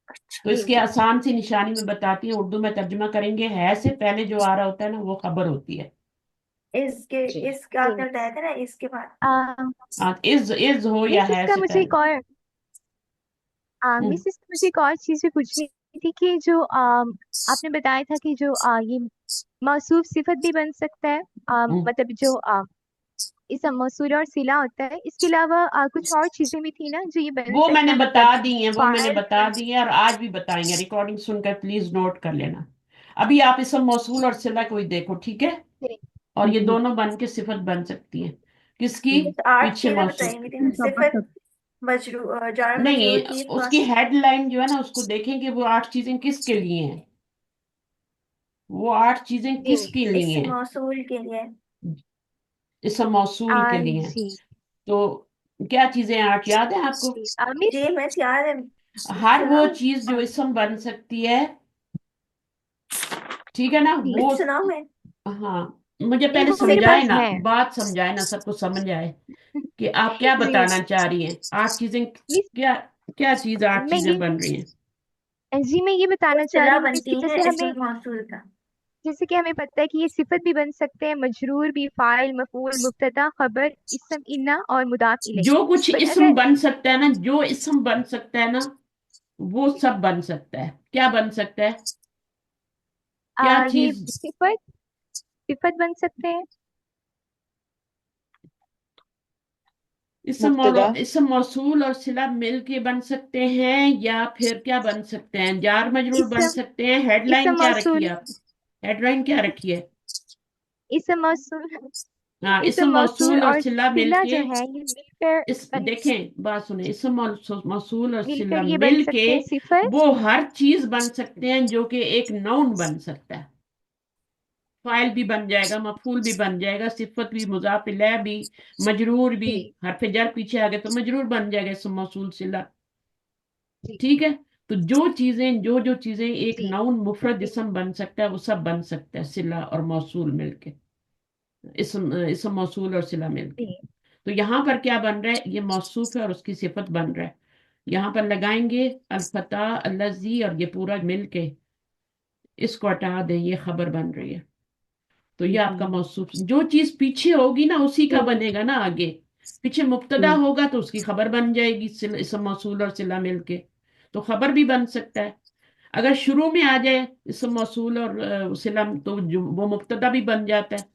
तो जी इसके जी आसान सी निशानी में बताती हूँ, उर्दू में तर्जुमा करेंगे। है से पहले जो आ रहा होता है ना, वो खबर होती है। इसके जी इसके जी आपने बताया था ना, इसके बाद। हाँ, इज हो या मिस है इसका से मुझे एक पहले। और हम्म, मिस इसका मुझे एक और चीज भी पूछनी थी कि जो आपने बताया था कि जो ये मौसूफ सिफत भी बन सकता है, हम्म। मतलब जो इसम मौसूल और सिला होता है, इसके अलावा कुछ और चीजें भी थी ना जो ये बन वो मैंने सकता, बता मतलब दी हैं, वो मैंने फाइल बता दी हैं, और आज भी बताएंगे। रिकॉर्डिंग सुनकर प्लीज नोट कर लेना। अभी आप इसम मौसूल और सिला को ही देखो, ठीक है। से। और ये जी। दोनों बन के सिफत बन सकती है। किसकी? तो 8 पीछे चीजें मौसूल बताएंगी थी ना, इनका सिफत, मतलब जार नहीं, मजरूर की उसकी फास। हेडलाइन जो है ना, उसको देखेंगे वो 8 चीजें किसके लिए हैं। वो 8 चीजें जी किसके मिस। लिए इस हैं? मौसूल के लिए। इसम मौसूल के लिए हैं। जी तो क्या चीजें 8 याद है आपको? जी मिस। जी मैं याद है। हर वो सुनाओ। चीज जो इसम बन सकती है, ठीक है ना, जी वो। सुनाओ मैं। हाँ, मुझे नहीं पहले वो मेरे समझाए पास ना, है। बात समझाए ना, सबको समझ आए कि आप क्या जी बताना चाह रही हैं। 8 चीजें मिस क्या? क्या चीज 8 मैं चीजें ये बन रही हैं? जी मैं ये वो बताना चाह सिला रही हूँ मिस कि बनती है इसमें मौसूल का। जैसे कि हमें पता है कि ये सिफत भी बन सकते हैं, मजरूर भी, फाइल, मफूल, मुब्तदा, खबर, इस्म, इन्ना और मुदाफ इलैह। जो कुछ बट इसम अगर बन सकता है ना, जो इसम बन सकता है ना, वो सब बन सकता है। क्या बन सकता है? क्या ये चीज? सिफत सिफत बन सकते हैं। मुब्तदा इसम मौसूल और सिला मिल के बन सकते हैं, या फिर क्या बन सकते हैं? जार मजरूर बन इस्म सकते हैं। हेडलाइन इस्म क्या रखी मौसूल है आपने? हेडलाइन क्या रखी है? इस्म मौसूल हाँ, इस्म इसम मौसूल मौसूल और और सिला सिला मिलके। जो है ये मिलकर इस बन देखें, बात सुने, इसम मौसूल और सिला मिलकर ये बन मिलके सकते हैं सिफत। वो हर चीज बन सकते हैं जो कि एक नाउन बन सकता है। फाइल भी बन जाएगा, मफूल भी बन जाएगा, सिफत भी, मुजाफ इलैह भी, मजरूर भी। जी हरफ जर पीछे आ गए तो मजरूर बन जाएगा इसम मौसूल सिला। जी ठीक है। तो जो चीजें, जो चीजें एक जी नाउन मुफरद जी इसम बन सकता है, वो सब बन सकता है सिला और मौसूल मिलके। इसम मौसूल और सिला मिलके। जी तो यहाँ पर क्या बन रहा है? ये मौसूफ है और उसकी सिफत बन रहा है। यहाँ पर लगाएंगे अल्फता, अल्लजी, और ये पूरा मिलके इसको हटा दें, ये खबर बन रही है। तो ये आपका मौसूफ, जो चीज पीछे होगी ना उसी का बनेगा ना आगे। पीछे मुब्तदा होगा तो उसकी खबर बन जाएगी, इसम मौसूल और सिला मिलके। तो खबर भी बन सकता है। अगर शुरू में आ जाए इसम मौसूल और सिला, तो वो मुब्तदा भी बन जाता है।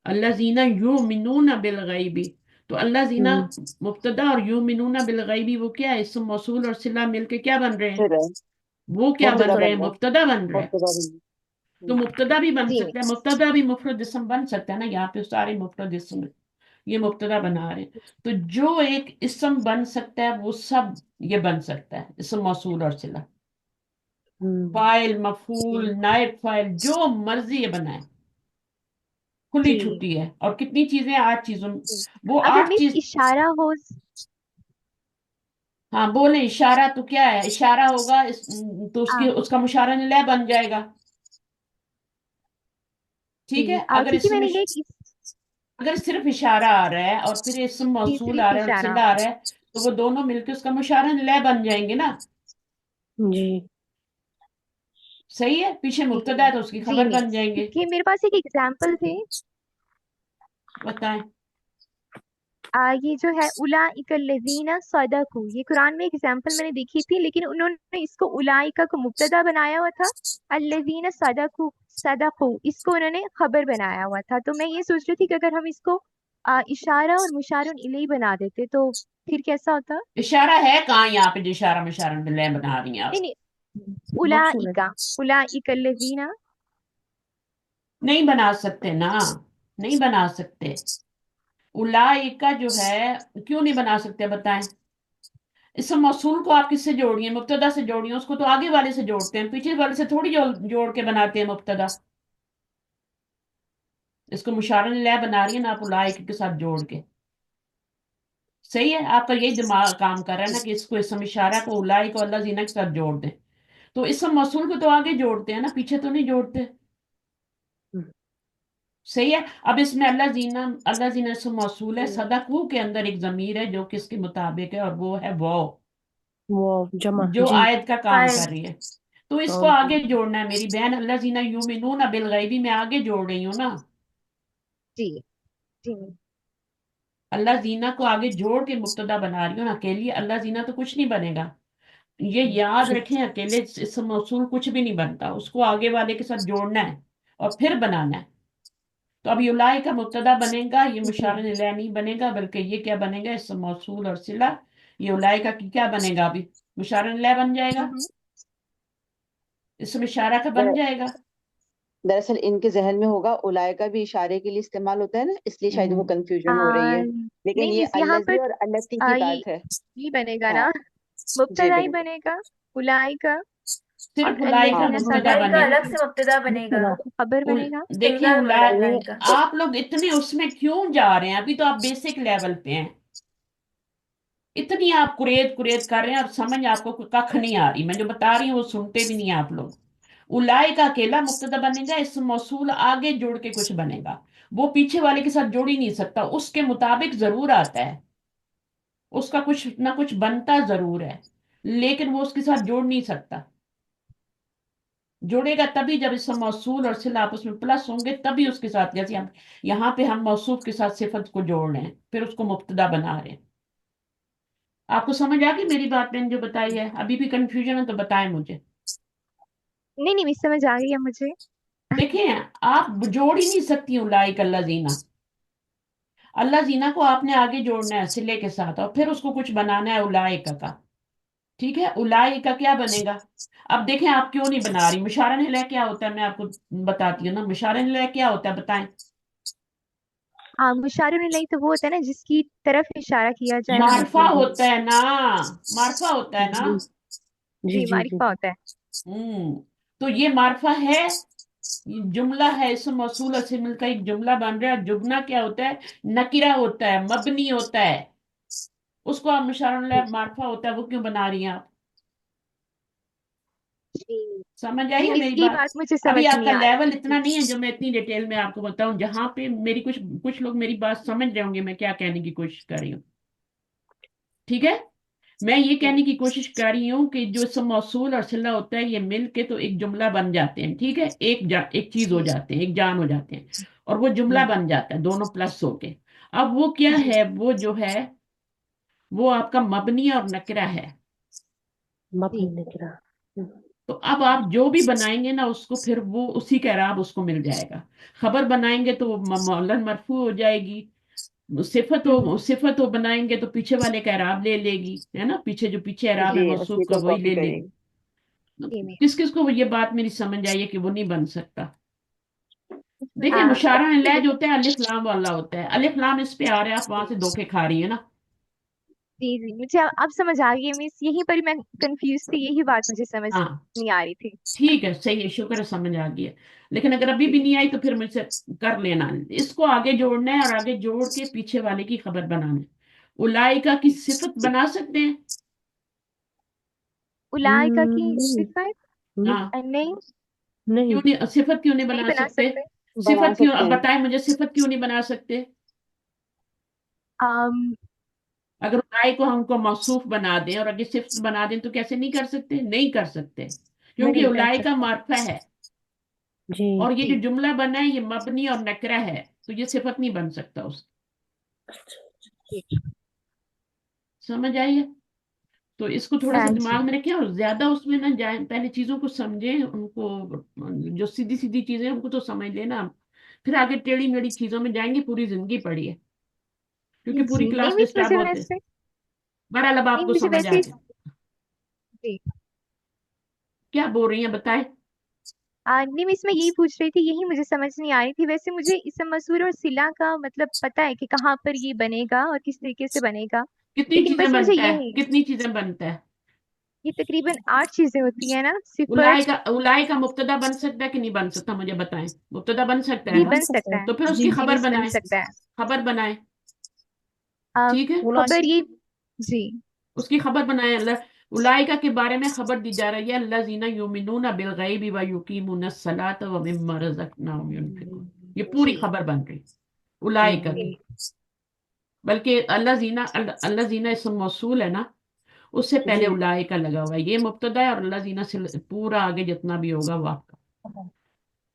अल्लाजीना युमिनूना बिल गैबी। तो अल्लाजीना मुब्तदा और युमिनूना बिल गैबी, वो क्या है? इसम मौसूल और सिला मिलके क्या बन रहे हैं? फिर है वो क्या बन मुब्तदा रहे बन हैं? रहा है मुब्तदा बन रहे हैं। मुब्तदा बन तो मुब्तदा भी बन जी सकता है, मिस। मुब्तदा भी मुफरद इसम बन सकता है ना। यहाँ पे सारे मुफरद इसम है, ये मुब्तदा बना रहे हैं। तो जो एक इसम बन सकता है वो सब ये बन सकता है, इसम मौसूल और सिला। फाइल, मफूल, नायब फाइल, जो मर्जी ये बनाए, खुली जी छुट्टी है। और कितनी चीजें? 8 चीजों। जी वो अगर 8 मिस चीज। इशारा हो। हाँ, बोले इशारा तो क्या है? इशारा होगा तो उसकी, आ, उसका मुशारा लय बन जाएगा। ठीक है। जी अगर क्योंकि इसमें, मैंने ये अगर सिर्फ इशारा आ रहा है और फिर इसम जी मौसूल सिर्फ आ रहा है और इशारा। सिला आ रहा है, तो वो दोनों मिलकर उसका मुशारा लय बन जाएंगे ना। जी। सही है। पीछे जी मुब्तदा है तो उसकी जी खबर बन मिस जाएंगे। क्योंकि मेरे पास एक एग्जाम्पल थे। बताएं। ये जो है उलाइकल्लज़ीना सदकू, ये कुरान में एग्जाम्पल मैंने देखी थी, लेकिन उन्होंने इसको उलाइका को मुब्तदा बनाया हुआ था। अल्लज़ीना सदकू सदकू इसको उन्होंने खबर बनाया हुआ था। तो मैं ये सोच रही थी कि अगर हम इसको इशारा और मुशारुन इलैही बना देते तो फिर कैसा होता। इशारा है कहाँ यहाँ पे जो इशारा मुशारा लय बना रही हैं नहीं आप? नहीं, मौसूल है। उलाइका उलाइकल्लज़ीना। नहीं बना सकते ना, नहीं बना सकते। उलाइका जो है, क्यों नहीं बना सकते बताएं। इस मौसूल को आप किससे जोड़िए? मुब्तदा से जोड़िए। उसको तो आगे वाले से जोड़ते हैं, पीछे वाले से थोड़ी जोड़ के बनाते हैं मुब्तदा। इसको मुशारन लय बना रही है ना आप, उलाइका के साथ जोड़ के। सही है। आपका यही दिमाग काम कर रहा है ना कि इसको, इसम इशारा को उलाइका को अल्लाह जीना के साथ जोड़ दें। तो इसम मौसूल को तो आगे जोड़ते हैं ना, पीछे तो नहीं जोड़ते। صحیح ہے. اب اس میں اللہ زینا اسم موصول ہے. صدقو کے اندر ایک ضمیر ہے جو کس کے مطابق ہے، اور وہ ہے واو، وہ جمع جو جی. آیت کا کام فائل. کر رہی ہے. تو اس کو کام آگے جوڑنا ہے میری بہن. اللہ زینا یومنون بالغیبی میں آگے جوڑ رہی ہوں نا. جی جی اللہ زینا کو آگے جوڑ کے مبتدا بنا رہی ہوں نا. اکیلی اللہ زینا تو کچھ نہیں بنے گا. یہ یاد جی. رکھیں، اکیلے اسم موصول کچھ بھی نہیں بنتا، اس کو آگے والے کے ساتھ جوڑنا ہے اور پھر بنانا ہے. تو اب یولائی کا مبتدا بنے گا، یہ مشار الیہ نہیں بنے گا، بلکہ یہ کیا بنے گا، اسم موصول اور صلہ. یولائی کا کیا بنے گا، ابھی مشار الیہ بن جائے گا، اسم اشارہ کا بن در- جائے گا. دراصل ان کے ذہن میں ہوگا اولائے کا بھی اشارے کے لیے استعمال ہوتا ہے نا، اس لیے شاید وہ ہوں. کنفیوژن ہو رہی ہے. لیکن نہیں یہ مس یہاں پر الذی اور التی کی بات ہے. یہ بنے گا ہاں نا، جی مبتدا ہی بالکل. بنے گا اولائے کا، اور صرف اولائی کا ہاں الذین مبتدا اولائی بنے کا گا. الگ سے مبتدا بنے گا، خبر بنے گا. دیکھیں سنگل ورڈ اولائی، اولائی کا. آپ لوگ اتنے اس میں کیوں جا رہے ہیں، ابھی تو آپ بیسک لیول پہ ہیں. اتنی آپ کریت کر رہے ہیں اور سمجھ آپ کو ککھ نہیں آ رہی. میں جو بتا رہی ہوں وہ سنتے بھی نہیں ہیں آپ لوگ. اولائی کا اکیلا مبتدا بنے گا، اس موصول آگے جوڑ کے کچھ بنے گا. وہ پیچھے والے کے ساتھ جوڑ ہی نہیں سکتا، اس کے مطابق ضرور آتا ہے، اس کا کچھ نہ کچھ بنتا ضرور ہے، لیکن وہ اس کے ساتھ جوڑ نہیں سکتا. جوڑے گا تبھی جب اس موصول اور صلہ آپس میں پلس ہوں گے، تبھی اس کے ساتھ. جیسے ہم یہاں پہ ہم موصوف کے ساتھ صفت کو جوڑ رہے ہیں، پھر اس کو مبتدا بنا رہے ہیں. آپ کو سمجھ آ گئی میری بات، میں نے جو بتائی ہے؟ ابھی بھی کنفیوژن ہے تو بتائیں مجھے. نہیں نہیں مس سمجھ آ گئی ہے مجھے. دیکھیں آپ جوڑ ہی نہیں سکتی اولائک اللہ زینا. اللہ زینا کو آپ نے آگے جوڑنا ہے صلے کے ساتھ، اور پھر اس کو کچھ بنانا ہے اولائک کا. ٹھیک ہے، اولائک کا کیا بنے گا؟ اب دیکھیں آپ کیوں نہیں بنا رہی. مشارن الیہ کیا ہوتا ہے، میں آپ کو بتاتی ہوں نا. مشارن الیہ کیا ہوتا ہے بتائیں. مشار الیہ تو وہ ہوتا ہے نا جس کی طرف اشارہ کیا جائے وہ معرفہ مفعول ہو. ہوتا ہے نا، معرفہ ہوتا ہے نا. جی جی جی جی جی. معرفہ ہوتا ہے. تو یہ معرفہ ہے، یہ جملہ ہے، اسم موصول سے مل کر ایک جملہ بن رہا ہے. جملہ کیا ہوتا ہے، نکرہ ہوتا ہے، مبنی ہوتا ہے. اس کو آپ مشار الیہ معرفہ ہوتا ہے، وہ کیوں بنا رہی ہیں آپ؟ جی سمجھ نہیں آئی ہے مس میری یہ بات؟ بات مجھے ابھی سمجھ آپ نہیں کا آ رہی. لیول اتنا نہیں ہے جو میں اتنی ڈیٹیل میں آپ کو بتاؤں. جہاں پہ میری کچھ لوگ میری بات سمجھ رہے ہوں گے میں کیا کہنے کی کوشش کر رہی ہوں. ٹھیک ہے، میں یہ کہنے کی کوشش کر رہی ہوں کہ جو اسم موصول اور صلہ ہوتا ہے، یہ مل کے تو ایک جملہ بن جاتے ہیں. ٹھیک ہے، ایک چیز ہو جی جاتے ہیں، ایک جان ہو جاتے ہیں، اور وہ جملہ بن جاتا ہے دونوں پلس ہو کے. اب وہ کیا جی ہے، وہ جو ہے وہ آپ کا مبنی اور نکرہ ہے. مبنی جی نکرہ. تو اب آپ جو بھی بنائیں گے نا اس کو، پھر وہ اسی کا اعراب اس کو مل جائے گا. خبر بنائیں گے تو وہ مولاً مرفوع ہو جائے گی. صفت ہو بنائیں گے تو پیچھے والے کا اعراب لے لے گی، ہے نا. جو پیچھے اعراب ہے جی موصوف اسی کا کو وہی کاپی لے لے کریں گی. گے. جی میں کس کس کو یہ بات میری سمجھ آئی ہے کہ وہ نہیں بن سکتا؟ دیکھیں آ، مشارہ الیہ جو ہوتا ہے الف لام والا ہوتا ہے. الف لام اس پہ آ رہا ہے، آپ وہاں سے دھوکے کھا رہی ہے نا. جی جی مجھے اب سمجھ آ گئی ہے مس. یہیں پر ہی میں کنفیوز تھی، یہی بات مجھے سمجھ ہاں نہیں آ رہی تھی. ٹھیک ہے، صحیح ہے، شکر ہے سمجھ آ گئی ہے. لیکن اگر ابھی بھی نہیں آئی تو پھر مجھ سے کر لینا. اس کو آگے جوڑنا ہے اور آگے جوڑ کے پیچھے والے کی خبر بنانا ہے. اولائکا کی صفت بنا سکتے ہیں؟ اولائکا کی نہیں صفت ہاں. نہیں نہیں. صفت کیوں نہیں نہیں بنا بنا سکتے؟ سکتے. بنا صفت کیوں، سکتے اب ہیں. بتائیں مجھے صفت کیوں نہیں بنا سکتے؟ آم، اگر اولائک کو ہم کو موصوف بنا دیں اور اگر صفت بنا دیں تو کیسے نہیں کر سکتے؟ نہیں کر سکتے، کیونکہ نہیں کر اولائک کا سکتے. معرفہ ہے، جی اور یہ جو جی جملہ بنا ہے یہ مبنی اور نکرہ ہے، تو یہ صفت نہیں بن سکتا اس. جی سمجھ آئیے؟ تو اس کو تھوڑا ہاں سا جی دماغ میں رکھیں اور زیادہ اس میں نہ جائیں. پہلے چیزوں کو سمجھیں، ان کو جو سیدھی سیدھی چیزیں ان کو تو سمجھ لینا، پھر آگے ٹیڑھی میڑھی چیزوں میں جائیں گے پوری زندگی پڑی ہے، کیونکہ پوری جی نہیں کلاس مس ڈسٹرب مجھے ہوتے ہیں. ویسے بہرحال اب آپ نہیں کو مجھے سمجھ آ ویسے گیا. جی کیا بول رہی ہیں بتائیں. نہیں مس میں یہی پوچھ رہی تھی، یہی مجھے سمجھ نہیں آ رہی تھی. ویسے مجھے اسم مسور اور صلہ کا مطلب پتا ہے کہ کہاں پر یہ بنے گا اور کس طریقے سے بنے گا، کتنی لیکن چیزیں بس مجھے بنتا ہے، یہی کتنی چیزیں بنتا ہے؟ یہ تقریباً 8 چیزیں ہوتی ہیں نا. اولائے صفت کا مبتدا بن سکتا ہے کہ نہیں بن سکتا؟ مجھے بتائیں. مبتدا بن سکتا ہے جی نا؟ بن بن سکتا سکتا ہے. تو پھر ہے. اس جی کی جی خبر مس بن بنائیں. سکتا ہے. خبر بنائیں. ٹھیک ہے، خبر یہ جی اس کی خبر بنائیں. اولائکا کے بارے میں خبر دی جا رہی ہے، الذین یؤمنون بالغیب و یقیمون الصلاۃ و مما رزقناہم ینفقون. یہ پوری جی خبر بن رہی اولائکا کی. بلکہ اللہ زینہ اسم موصول ہے نا، اس سے پہلے جی اولائکا لگا ہوا ہے. یہ مبتدا ہے اور اللہ زینہ سے پورا آگے جتنا بھی ہوگا وہ آپ کا.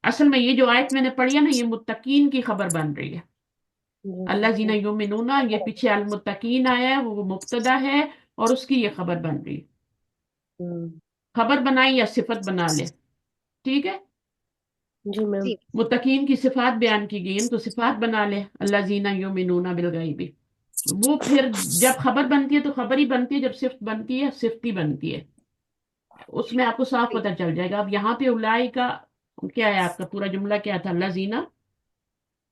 اصل میں یہ جو آیت میں نے پڑھی ہے نا، یہ متقین کی خبر بن رہی ہے. اللہ زینہ یومنون، یہ پیچھے المتقین آیا ہے، وہ مبتدا ہے اور اس کی یہ خبر بن رہی ہے. خبر بنائی یا صفت بنا لے، ٹھیک ہے. جی میم. جی متقین کی صفات بیان کی گئی ہیں تو صفات بنا لے، اللہ زینہ یومنون بالغیب. وہ پھر جب خبر بنتی ہے تو خبر ہی بنتی ہے، جب صفت بنتی ہے صفت ہی بنتی ہے. اس میں آپ کو صاف جی پتہ چل جائے گا. اب یہاں پہ اولائک کا کیا ہے، آپ کا پورا جملہ کیا تھا؟ اللہ زینہ.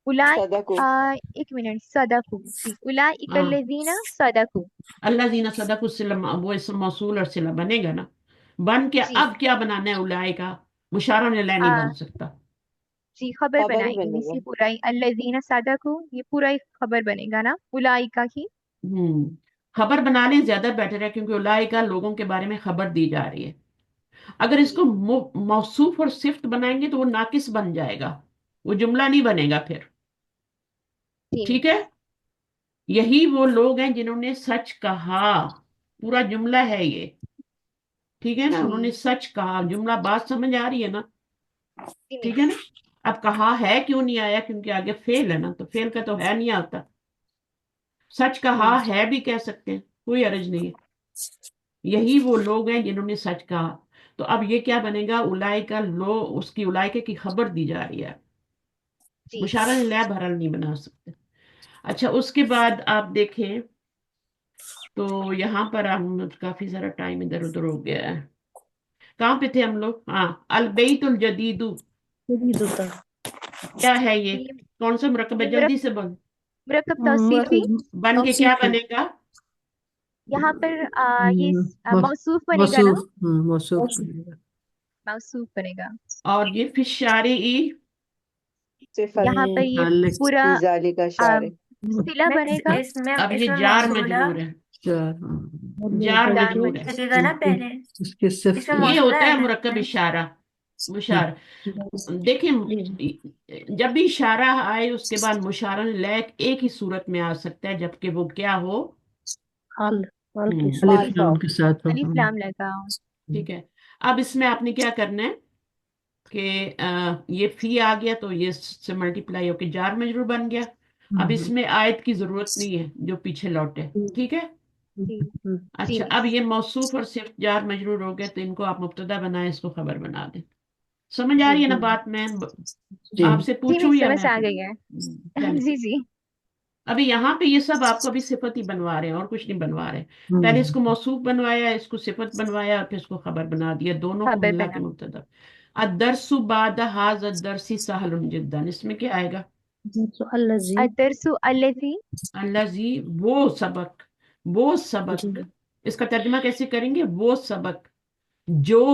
اولئک صدقوا. ایک منٹ صدقوا. جی اولئک ہاں، الذین صدقوا. اللہ زینہ صدق السلم، وہ اسم موصول اور صلہ بنے گا نا. بن کے جی اب کیا بنانا ہے؟ اولائک کا مشارہ نہیں آ، بن سکتا. جی خبر خبر ہی بنائیں گے، بنے اس گا. کی پورا ہی الذین صدقوا، یہ پورا ہی خبر بنے گا نا اولئک کی. ہوں، خبر بنا لیں زیادہ بیٹر ہے، کیونکہ اولائک کا لوگوں کے بارے میں خبر دی جا رہی ہے. اگر اس جی کو موصوف اور صفت بنائیں گے تو وہ ناقص بن جائے گا، وہ جملہ نہیں بنے گا پھر. جی ٹھیک ہے. یہی وہ لوگ ہیں جنہوں نے سچ کہا، پورا جملہ ہے یہ. ٹھیک ہے نا، جی انہوں نے سچ کہا. جملہ بات سمجھ آ رہی ہے نا؟ جی ٹھیک ہے نا. اب کہا ہے کیوں نہیں آیا؟ کیونکہ آگے فعل ہے نا، تو فعل کا تو ہے نہیں آتا. سچ کہا ہے بھی کہہ سکتے ہیں، کوئی حرج نہیں ہے. یہی وہ لوگ ہیں جنہوں نے سچ کہا. تو اب یہ کیا بنے گا؟ اولائکا لو، اس کی اولائکا کی خبر دی جا رہی ہے. جی مشارہ لے بہرحال نہیں بنا سکتے. اچھا، اس کے بعد آپ دیکھیں تو یہاں پر ہم کافی سارا ٹائم ادھر ادھر ہو گیا ہے. کہاں پہ تھے ہم لوگ؟ ہاں، البیت الجدید. جدید ہوتا ہے. کیا ہے یہ؟ یہ کون سا مرکب ہے؟ یہ جلدی سے بن. مرکب توصیفی. بن کے کیا توصیفی. بنے گا؟ یہاں پر یہ مو- موصوف بنے گا نا، موصوف. موصوف بنے گا. موصوف بنے گا. اور یہ فی الشارعی. صفت یہاں پر یہ متعلق. پورا فی ذالک شارع. صلہ بنے گا. اب یہ اس میں جار موصولہ مجرور ہے، چار. جار جار مجرور ہے. لگے گا نا پہلے. اس کے صفت اس میں یہ موصولہ ہوتا ہے ہے مرکب نا. اشارہ. مشار دیکھیں، جب بھی اشارہ آئے اس کے بعد مشارہ لیک ایک ہی صورت میں آ سکتا ہے، جبکہ وہ کیا ہو؟ حال. حال کی ہوں، الف مارفا. لام کے ساتھ ہو. الف لام لگا. ٹھیک ہے. اب اس میں آپ نے کیا کرنا ہے کہ یہ فی آ گیا تو یہ سے ملٹیپلائی ہو کے جار مجرور بن گیا. اب اس میں آیت کی ضرورت نہیں ہے جو پیچھے لوٹے. ٹھیک ہے. جی جی اچھا، اب یہ موصوف اور صرف جار مجرور ہو گئے تو ان کو آپ مبتدا بنائیں، اس کو خبر بنا دیں. سمجھ آ رہی ہے نا بات؟ میں جی آپ سے جی پوچھوں میری یا سمجھ میں آ گئی ہے. چلیں. جی جی ابھی یہاں پہ یہ سب آپ کو ابھی صفت ہی بنوا رہے ہیں اور کچھ نہیں بنوا رہے. پہلے اس کو موصوف بنوایا، اس کو صفت بنوایا، اور پھر اس کو خبر بنا دیا، دونوں کو خبر ملا کے بنا. مبتدا. الدرس بعد هذا الدرس سهل جدا، اس میں کیا آئے گا؟ الذی. الدرس الذی. الذی، وہ سبق. وہ سبق، اس کا ترجمہ کیسے کریں گے؟ وہ سبق جو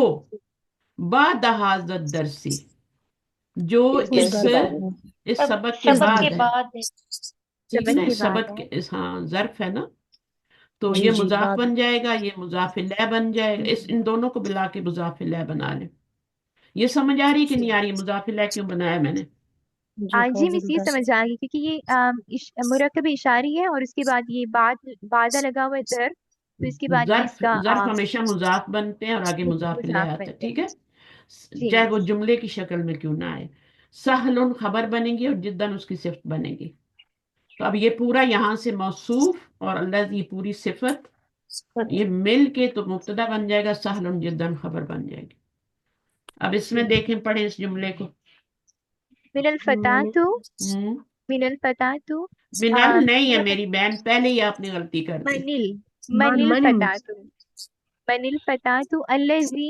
بعد هذا الدرس، جو اس درس کے بعد. اس سبق کے بعد ہے. ٹھیک ہے نا، سبق کے اس بعد سبق ہے. ہاں ظرف ہے نا، تو جی یہ جی مضاف بعد. بن جائے گا، یہ مضاف الیہ بن جائے گا. ان دونوں کو ملا کے مضاف الیہ بنا لیں. یہ سمجھ آ رہی کہ نہیں آ رہی؟ مضاف الیہ کیوں بنایا میں نے؟ جی مس یہ سمجھ آ گئی کیونکہ یہ مرکب اشاری ہے اور اس کے بعد یہ بعد لگا ہوا ہے ظرف، تو اس کے بعد یہ اس ظرف کا ظرف ہمیشہ مضاف بنتے ہیں اور آگے مضاف الیہ مضاف آتا ہے. بنتے ٹھیک ہیں. ہے، جی چاہے وہ جملے کی شکل میں کیوں نہ آئے. سہل خبر بنے گی اور جدن اس کی صفت بنے گی. تو اب یہ پورا یہاں سے موصوف اور اللہ یہ پوری صفت یہ مل کے تو مبتدا بن جائے گا، سہل جدن خبر بن جائے گی. اب اس میں دیکھیں، پڑھیں اس جملے کو. من الفتاة ہوں، من الفتاة منل نہیں ہے میری بہن، پہلے ہی آپ نے غلطی کر دی. من الفتاة من الفتاة الذی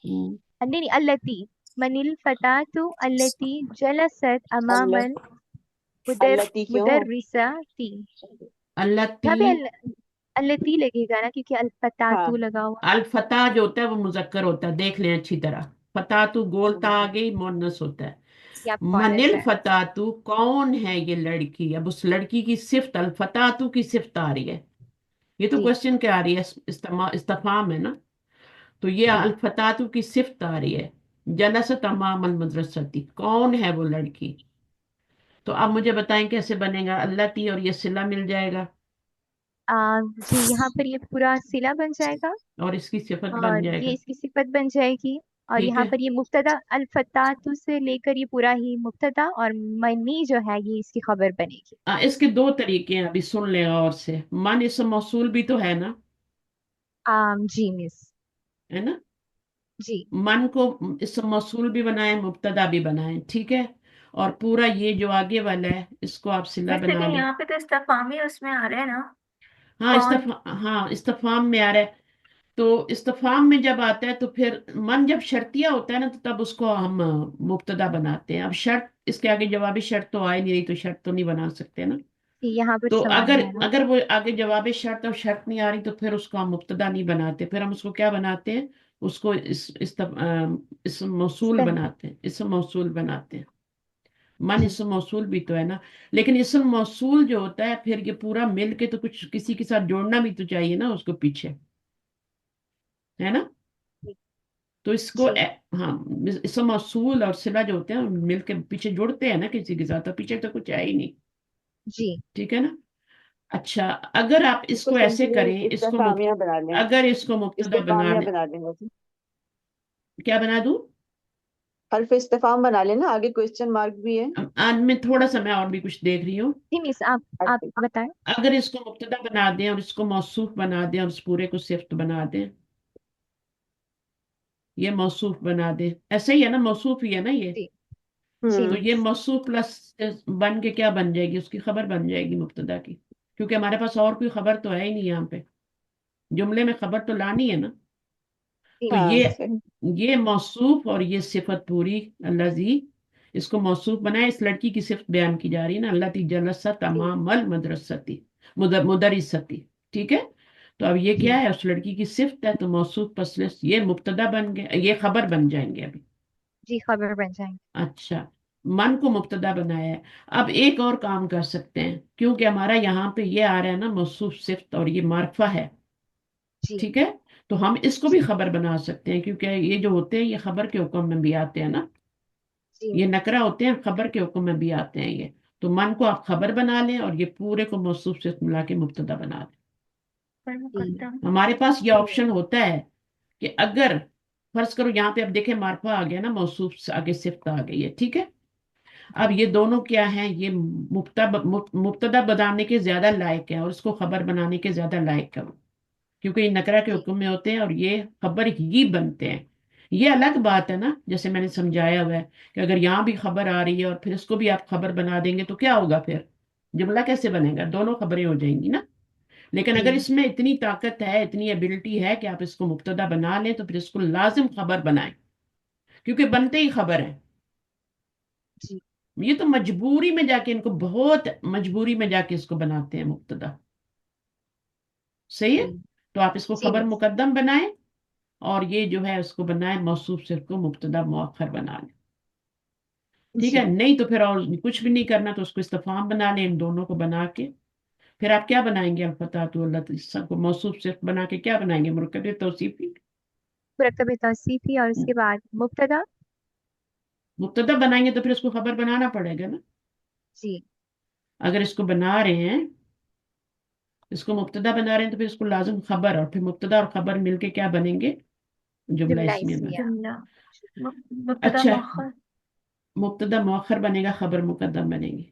ہوں، نہیں التی من الفتاة التي جلست امام التی کیوں؟ مدرستی. اللہ تی. یہاں پہ التی لگے گا نا کیونکہ ہاں. الفتاة لگا ہوا. الفتح جو ہوتا ہے وہ مذکر ہوتا ہے، دیکھ لیں اچھی طرح. فتاتو گولتا آ گئی، مونس ہوتا ہے. یہ آپ منل مونس ہے. فتاتو، کون ہے یہ لڑکی؟ اب اس لڑکی کی صفت الفتاتو کی صفت آ رہی ہے. یہ تو جی کوشچن کیا آ رہی ہے؟ استفہام ہے نا. تو یہ جی الفتاتو کی صفت آ رہی ہے. जलस तमाम मदरसती, कौन है वो लड़की? तो आप मुझे बताएं कैसे बनेगा? अल्लाह ती और ये सिला मिल जाएगा जी यहाँ पर ये पूरा सिला बन जाएगा और इसकी सिफत बन और ये जाएगा। इसकी सिफत बन जाएगी। और ठीक यहाँ है। पर ये मुब्तदा अल-फतातु से लेकर ये पूरा ही मुब्तदा और मनी जो है ये इसकी खबर बनेगी। इसके दो तरीके हैं, अभी सुन ले और से। मन इसम मौसूल भी तो है ना, जी मिस। है ना? जी मन को इसम मौसूल भी बनाए, मुब्तदा भी बनाए, ठीक है। और पूरा ये जो आगे वाला है इसको आप सिला वैसे बना भी लें। यहाँ पे तो इस्तेफामी उसमें आ रहा है ना, हाँ कौन। हाँ इस्तफाम में आ रहा है। तो इस्तफाम में जब आता है तो फिर मन जब शर्तिया होता है ना, तो तब उसको हम मुब्तदा बनाते हैं। अब शर्त, इसके आगे जवाबी शर्त तो आ ही नहीं रही, तो शर्त तो नहीं बना सकते ना। जी यहाँ पर तो सवाल अगर है ना। अगर वो आगे जवाबी शर्त और शर्त नहीं आ रही, तो फिर उसको हम मुब्तदा नहीं बनाते, फिर हम उसको क्या बनाते हैं? उसको इस मौसूल सही। बनाते हैं, इस मौसूल बनाते हैं। मन इसम मौसूल भी तो है ना। लेकिन इसम मौसूल जो होता है, फिर ये पूरा मिल के तो कुछ किसी के साथ जोड़ना भी तो चाहिए ना उसको पीछे, है ना? जी तो इसको जी हाँ, इसम मौसूल और सिला जो होते हैं मिल के पीछे जुड़ते हैं ना किसी के साथ, तो पीछे तो कुछ है ही नहीं। जी ठीक है ना? अच्छा, अगर आप इसको इसको ऐसे सिंपली करें, इस्तेफामिया बना लें। अगर इसको मुब्तदा बना इस्तेफामिया लें, बना लें वैसे। क्या बना दूं? हर्फ इस्तेफाम बना लें ना, आगे क्वेश्चन मार्क भी है। आज में थोड़ा सा मैं और भी कुछ देख रही हूँ। जी मिस आप अच्छा। बताएं। अगर इसको मुब्तदा बना दें और इसको मौसूफ बना दें और इस पूरे को सिफ्त बना दें, ये मौसूफ बना दें, ऐसे ही है ना, मौसूफ ही है ना ये। जी जी तो ये हम्म। मिस। मौसूफ प्लस बन के क्या बन जाएगी? उसकी खबर बन जाएगी मुब्तदा की, क्योंकि हमारे पास और कोई खबर तो है ही नहीं यहाँ पे। जुमले में खबर तो लानी है ना। जी तो हाँ मिस। सही। ये मौसूफ और ये सिफत पूरी, अल्लाजी, इसको मौसूफ बनाए। इस लड़की की सिफत बयान की जा रही है ना, अल्लाह ती जलसा जी तमामल मदरसती, मुदरिसती। ठीक है। तो अब ये क्या जी है? उस लड़की की सिफत है, तो मौसूफ प्लस ये मुब्तदा बन गए, ये खबर बन जाएंगे अभी। जी खबर बन जाएंगे। अच्छा, मन को मुब्तदा बनाया है। अब एक और काम कर सकते हैं, क्योंकि हमारा यहाँ पे ये आ रहा है ना मौसूफ सिफ्त और ये मार्फा है। जी ठीक है। तो हम इसको भी जी खबर बना सकते हैं, क्योंकि ये जो होते हैं ये खबर के हुक्म में भी आते हैं ना। जी ये नकरा होते हैं, खबर के हुक्म में भी आते हैं ये। तो मन को आप खबर बना लें और ये पूरे को मौसूफ से मिला के मुब्तदा बना लें। पर जी मुकद्दम। हमारे पास ये ऑप्शन होता है कि अगर फर्ज करो यहाँ पे अब देखें मार्फा आ गया ना, मौसूफ से आगे सिफ्त आ गई है, ठीक है। अब जी ये दोनों क्या हैं? ये मुब्तदा बनाने के ज्यादा लायक है और इसको खबर बनाने के ज्यादा लायक है, क्योंकि ये नकरा के जी हुक्म में होते हैं और ये खबर ही बनते हैं। ये अलग बात है ना, जैसे मैंने समझाया हुआ है कि अगर यहाँ भी खबर आ रही है और फिर इसको भी आप खबर बना देंगे तो क्या होगा फिर? जुमला कैसे बनेगा? दोनों खबरें हो जाएंगी ना। लेकिन जी अगर इसमें इतनी ताकत है, इतनी एबिलिटी है कि आप इसको मुब्तदा बना लें, तो फिर इसको लाजिम खबर बनाएं, क्योंकि बनते ही खबर है। जी ये तो मजबूरी में जाके, इनको बहुत मजबूरी में जाके इसको बनाते हैं मुब्तदा। सही है। जी तो आप इसको जी खबर मिस। मुकद्दम बनाएं और ये जो है उसको बनाए मौसूफ से को मुब्तदा मुअख्खर बना लें। ठीक है। जी नहीं तो फिर और कुछ भी नहीं करना, तो उसको इस्तिफाम बना लें, इन दोनों को बना के। फिर आप क्या बनाएंगे? अलफतातु अल्लाह को मौसूफ से बना के क्या बनाएंगे? मुरक्कब तौसीफी। मुरक्कब तौसीफी और उसके बाद मुब्तदा। मुब्तदा बनाएंगे तो फिर उसको खबर बनाना पड़ेगा ना। जी अगर इसको बना रहे हैं, इसको मुब्तदा बना रहे हैं, तो फिर इसको लाजिम खबर, और फिर मुब्तदा और खबर मिलके क्या बनेंगे? जुमला जुमला इसमें बने। इस्मिया। जुमला। मुब्तदा अच्छा, मुअख्खर। मुब्तदा मुअख्खर बनेगा, खबर मुकद्दम बनेगी।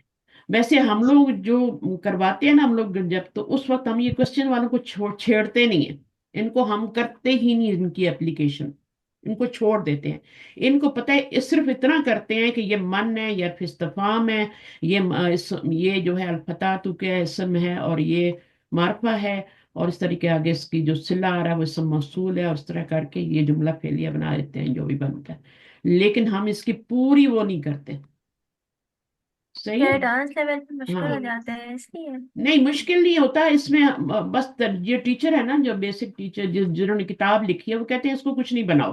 वैसे हम लोग जो करवाते हैं ना, हम लोग जब, तो उस वक्त हम ये क्वेश्चन वालों को छेड़ते नहीं है। इनको हम करते ही नहीं, इनकी एप्लीकेशन, इनको छोड़ देते हैं। इनको पता है, सिर्फ इतना करते हैं कि ये मन है या फिर इस्तिफाम है, ये जो है अलफतातु के इसम है और ये मार्फा है, और इस तरीके आगे इसकी जो सिला आ रहा है वो इसम मौसूल है, और इस तरह करके ये जुमला फेलिया बना देते हैं जो भी बनता है। लेकिन हम इसकी पूरी वो नहीं करते। सही क्या है। डांस लेवल पे मुश्किल हो हाँ, जाता है इसलिए। नहीं मुश्किल नहीं होता इसमें। बस ये टीचर है ना, जो बेसिक टीचर जिन्होंने किताब लिखी है, वो कहते हैं इसको कुछ नहीं बनाओ,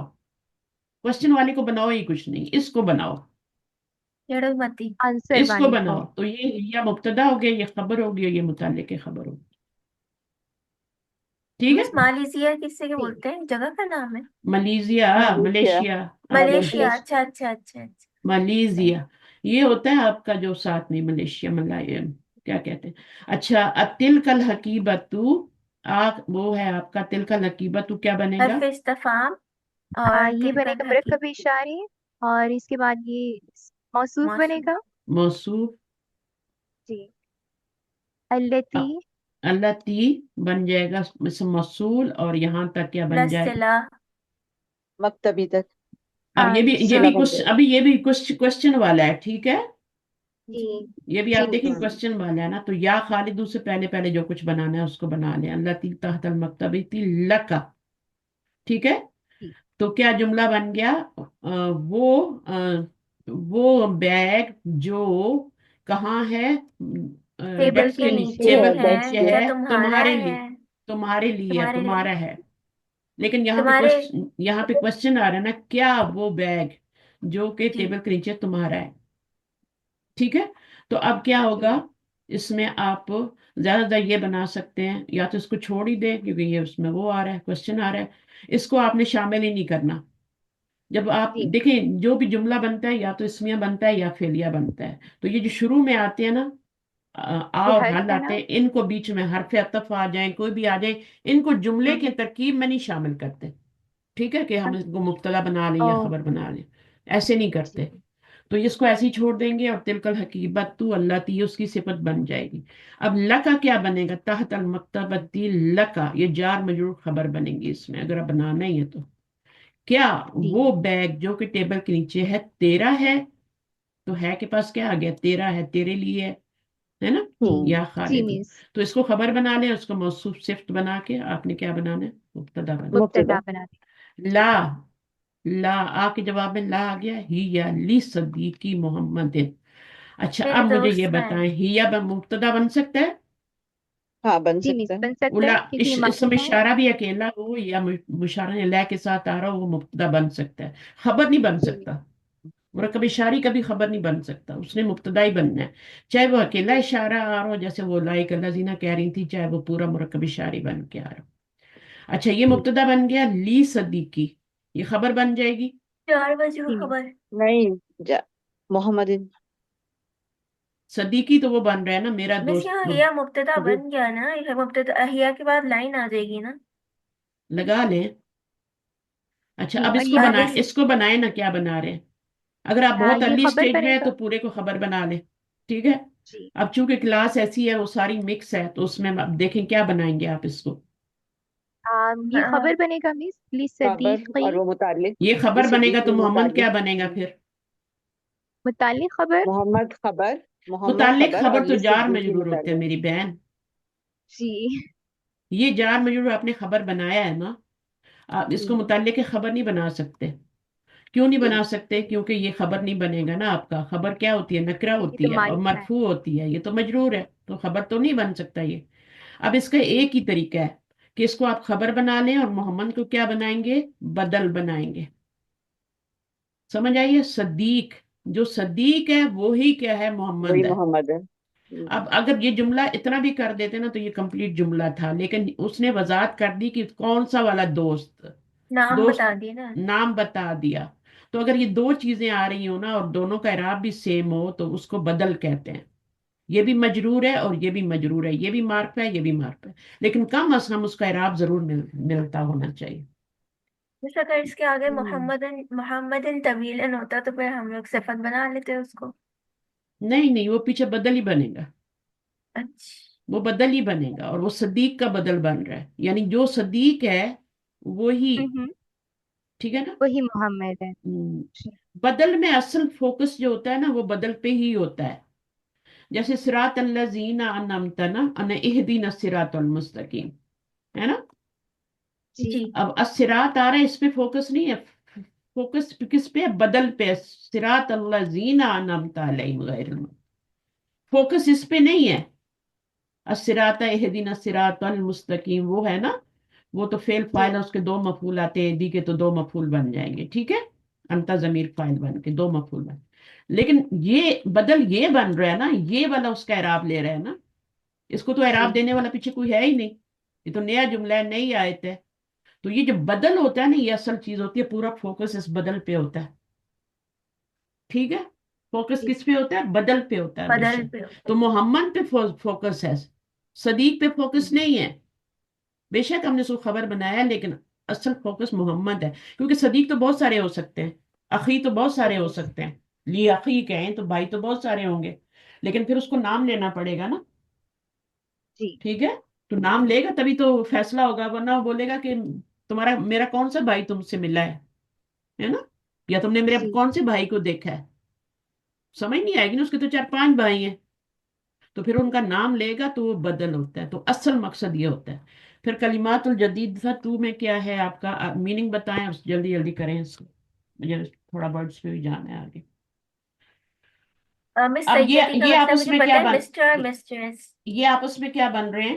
क्वेश्चन वाले को बनाओ ही कुछ नहीं, इसको बनाओ। जड़ोमती। आंसर इसको वाली को। बनाओ तो ये या मुब्तदा हो गया, ये खबर हो गया, ये मुताल्लिक़ खबर हो गई। ठीक है। मिस मालेशिया किससे के जी बोलते हैं, जगह का नाम है? Malaysia, Malaysia. मलेशिया, आपने मलेशिया, मलेशिया। अच्छा अच्छा अच्छा अच्छा। सही। मलेशिया ये होता है आपका जो साथ में मलेशिया, मलायन, क्या कहते हैं। अच्छा, अब तिल कल हकीबतू, आ वो है आपका तिल कल हकीबतू, क्या बनेगा? हरफ इस्तफाम और ये तिलकल बनेगा हकीक। मुरक्कब इशारे, और इसके बाद ये मौसूफ मौसू। बनेगा। मौसूफ। जी। अल्लती। अल्लती बन जाएगा इसम मौसूल, और यहाँ तक क्या बन जाएगा? लसिला। मकतबी तक। अब ये सिला भी बन कुछ, जाएगा। अभी ये भी कुछ क्वेश्चन वाला है, ठीक है। जी ये भी जी आप मिस। देखें क्वेश्चन वाला है ना, तो या खालिदू से पहले पहले जो कुछ बनाना है उसको बना लें। अल्लती तहतल मकतबी लका, ठीक है। जी तो क्या जुमला बन गया? वो बैग जो कहाँ है, टेबल डेस्क के के नीचे नीचे, ये है टेबल के है, नीचे देखिए। क्या है, तुम्हारा तुम्हारे है? लिए, तुम्हारे लिए है, तुम्हारे लिए। तुम्हारा है। लेकिन यहाँ पे तुम्हारे। क्वेश्चन, यहाँ पे क्वेश्चन आ रहा है ना, क्या वो बैग जो कि जी। टेबल के नीचे तुम्हारा है, ठीक है। तो अब क्या जी होगा, इसमें आप ज्यादातर ये बना सकते हैं, या तो इसको छोड़ ही दें क्योंकि ये उसमें वो आ रहा है, क्वेश्चन आ रहा है, इसको आपने शामिल ही नहीं करना। जब आप जी देखें जो भी जुमला बनता है, या तो इसमिया बनता है या फेलिया बनता है, तो ये जो शुरू में आते हैं ना, आ ये और हर्फ हल है आते ना। हैं, इनको बीच में हरफ अतफ आ जाए, कोई भी आ जाए, इनको जुमले की हम्म। तरकीब में नहीं शामिल करते, ठीक है, कि हम इसको मुब्तदा बना लें ओ या खबर बना लें, ऐसे नहीं जी करते। तो इसको ऐसे ही छोड़ देंगे, और तिलकल हकीबत तू अल्लाह ती उसकी सिफत बन जाएगी। अब लका क्या बनेगा? तहत अल मकतबती लका, ये जार मजरूर खबर बनेगी इसमें, अगर आप बनाना ही है तो। क्या जी वो बैग जो कि टेबल के नीचे है तेरा है? तो है के पास क्या आ गया? तेरा है, तेरे लिए है ना, जी हम्म। या जी खालिद। मिस। तो इसको खबर बना लें, उसको मौसूफ सिफ्त बना के आपने क्या बनाना है? मुब्तदा बनाना। मुब्तदा। मुब्तदा बना दें। ला, ला आ के जवाब में ला आ गया, ही या ली सदीकी मोहम्मद। अच्छा, मेरे अब मुझे ये दोस्त का है। बताएं, ही या मुब्तदा बन सकता है? हाँ बन जी मिस सकता है। बन सकता उला, है क्योंकि ये इस समय मकरूफा है। इशारा भी अकेला हो या मुशारा ला के साथ आ रहा हो, वो मुब्तदा बन सकता है, खबर नहीं बन जी सकता। मुरक्कब इशारी कभी खबर नहीं बन सकता, उसने मुब्तदा ही बनना है, चाहे वो अकेला इशारा आ रहा हो, जैसे वो लाइक लजीना कह रही थी, चाहे वो पूरा मुरक्कब इशारी बन के आ रहा हो। अच्छा, ये जी मुब्तदा बन गया, ली सदीकी, ये खबर बन जाएगी। 4 बजे जी मिस। खबर। नहीं। जा, मोहम्मदिन। सदीकी तो वो बन रहा है ना, मेरा मिस दोस्त, यहाँ वो हिया मुब्तदा जी। बन गया ना, यह मुब्तदा हिया के बाद लाइन आ जाएगी ना। लगा लें। अच्छा, जी अब और ये इसको आगे बनाए, खबर। से। इसको बनाए ना, क्या बना रहे हैं? अगर आप बहुत ये अर्ली खबर स्टेज में है तो बनेगा। पूरे को खबर बना लें, ठीक है। जी अब चूंकि क्लास ऐसी है, वो सारी मिक्स है, तो उसमें अब देखें क्या बनाएंगे आप इसको। ये हाँ। खबर बनेगा मिस ली खबर सदीकी। और वो मुतालिक। ये खबर बनेगा तो सिद्दीकी मोहम्मद क्या मुतालिक। बनेगा फिर? मुतालिक खबर। मोहम्मद खबर। मोहम्मद मुतालिक खबर और खबर तो ली जार सिद्दीकी मजरूर होते हैं मुतालिक। मेरी बहन। जी ये जार मजरूर आपने खबर बनाया है ना, आप जी इसको मुतालिक के खबर नहीं बना सकते। क्यों नहीं जी। बना सकते? क्योंकि ये खबर नहीं बनेगा ना आपका। खबर क्या होती है? नकरा ये होती तो है और मारिफा है। मरफू होती है, ये तो मजरूर है, तो खबर तो नहीं बन सकता ये। अब इसका जी एक ही तरीका है कि इसको आप खबर बना लें, और मोहम्मद को क्या बनाएंगे? बदल बनाएंगे। समझ आइए, सदीक, जो सदीक है वो ही क्या है? वही मोहम्मद है। मोहम्मद है। अब अगर ये जुमला इतना भी कर देते ना, तो ये कंप्लीट जुमला था, लेकिन उसने वजाहत कर दी कि कौन सा वाला दोस्त, नाम दोस्त बता दिए ना। नाम बता दिया। तो अगर ये दो चीजें आ रही हो ना, और दोनों का इराब भी सेम हो, तो उसको बदल कहते हैं। ये भी मजरूर है और ये भी मजरूर है, ये भी मार्फ है, ये भी मार्फ है, लेकिन कम अज कम उसका इराब जरूर मिलता होना चाहिए। जैसे अगर इसके आगे हम्म। मोहम्मदन तवीलन होता तो फिर हम लोग सिफत बना लेते उसको। नहीं नहीं, वो पीछे बदल ही बनेगा, अच्छा। वो बदल ही बनेगा, और वो सदीक का बदल बन रहा है, यानी जो सदीक है वो ही, हम्म। ठीक है ना। वही मोहम्मद है। हम्म, जी बदल में असल फोकस जो होता है ना, वो बदल पे ही होता है। जैसे सिरात अल्लज़ीना अनअमता ना, अन इहदीना सिरातल मुस्तकीम, है ना। जी जी। अब अस्सिरात आ रहा है, इस पे फोकस नहीं है, फोकस किस पे है? बदल पे है। सिरात अल्लज़ीना अनअमता अलैहिम गैरिल मग़ज़ूब, फोकस इस पे नहीं है। अस्सिरात इहदीना सिरातल मुस्तकीम वो है ना, वो तो फेल जी फाइल है, उसके दो मफूल आते हैं, दी के तो दो मफूल बन जाएंगे, ठीक है। अंता जमीर फाइल बन के दो मफूल बन, लेकिन ये बदल ये बन रहा है ना, ये वाला उसका एराब ले रहा है ना, इसको तो जी। एराब देने वाला पीछे कोई है ही नहीं, یہ تو نیا جملہ ہے، نئی آیت ہے. تو یہ جو بدل ہوتا ہے نا، یہ اصل چیز ہوتی ہے. پورا فوکس اس بدل پہ ہوتا ہے. ٹھیک ہے، فوکس کس پہ ہوتا ہے؟ بدل پہ ہوتا ہے ہمیشہ. بدل پہ تو محمد پہ فوکس ہے، صدیق پہ فوکس نہیں ہے. بے شک ہم نے اس کو خبر بنایا لیکن اصل فوکس محمد ہے. کیونکہ صدیق تو بہت سارے ہو سکتے ہیں، اخی تو بہت سارے ہو سکتے ہیں. لی اخی کہیں تو بھائی تو بہت سارے ہوں گے، لیکن پھر اس کو نام لینا پڑے گا نا. جی ٹھیک ہے، تو نام لے گا تبھی تو فیصلہ ہوگا، ورنہ وہ بولے گا کہ تمہارا میرا کون سا بھائی تم سے ملا ہے نا، یا تم نے میرے جی کون سے بھائی کو دیکھا ہے. سمجھ نہیں آئے گی نا، اس کے تو 4 5 بھائی ہیں. تو پھر ان کا نام لے گا تو وہ بدل ہوتا ہے. تو اصل مقصد یہ ہوتا ہے. پھر کلمات الجدید تو میں کیا ہے آپ کا میننگ بتائیں، جلدی جلدی کریں اس کو، مجھے تھوڑا برڈس پہ بھی جانا ہے آگے. مس اب سیدی کا یہ مطلب آپس مجھے میں پتا کیا ہے، مسٹر اور مسٹریس. یہ آپس میں کیا بن رہے ہیں؟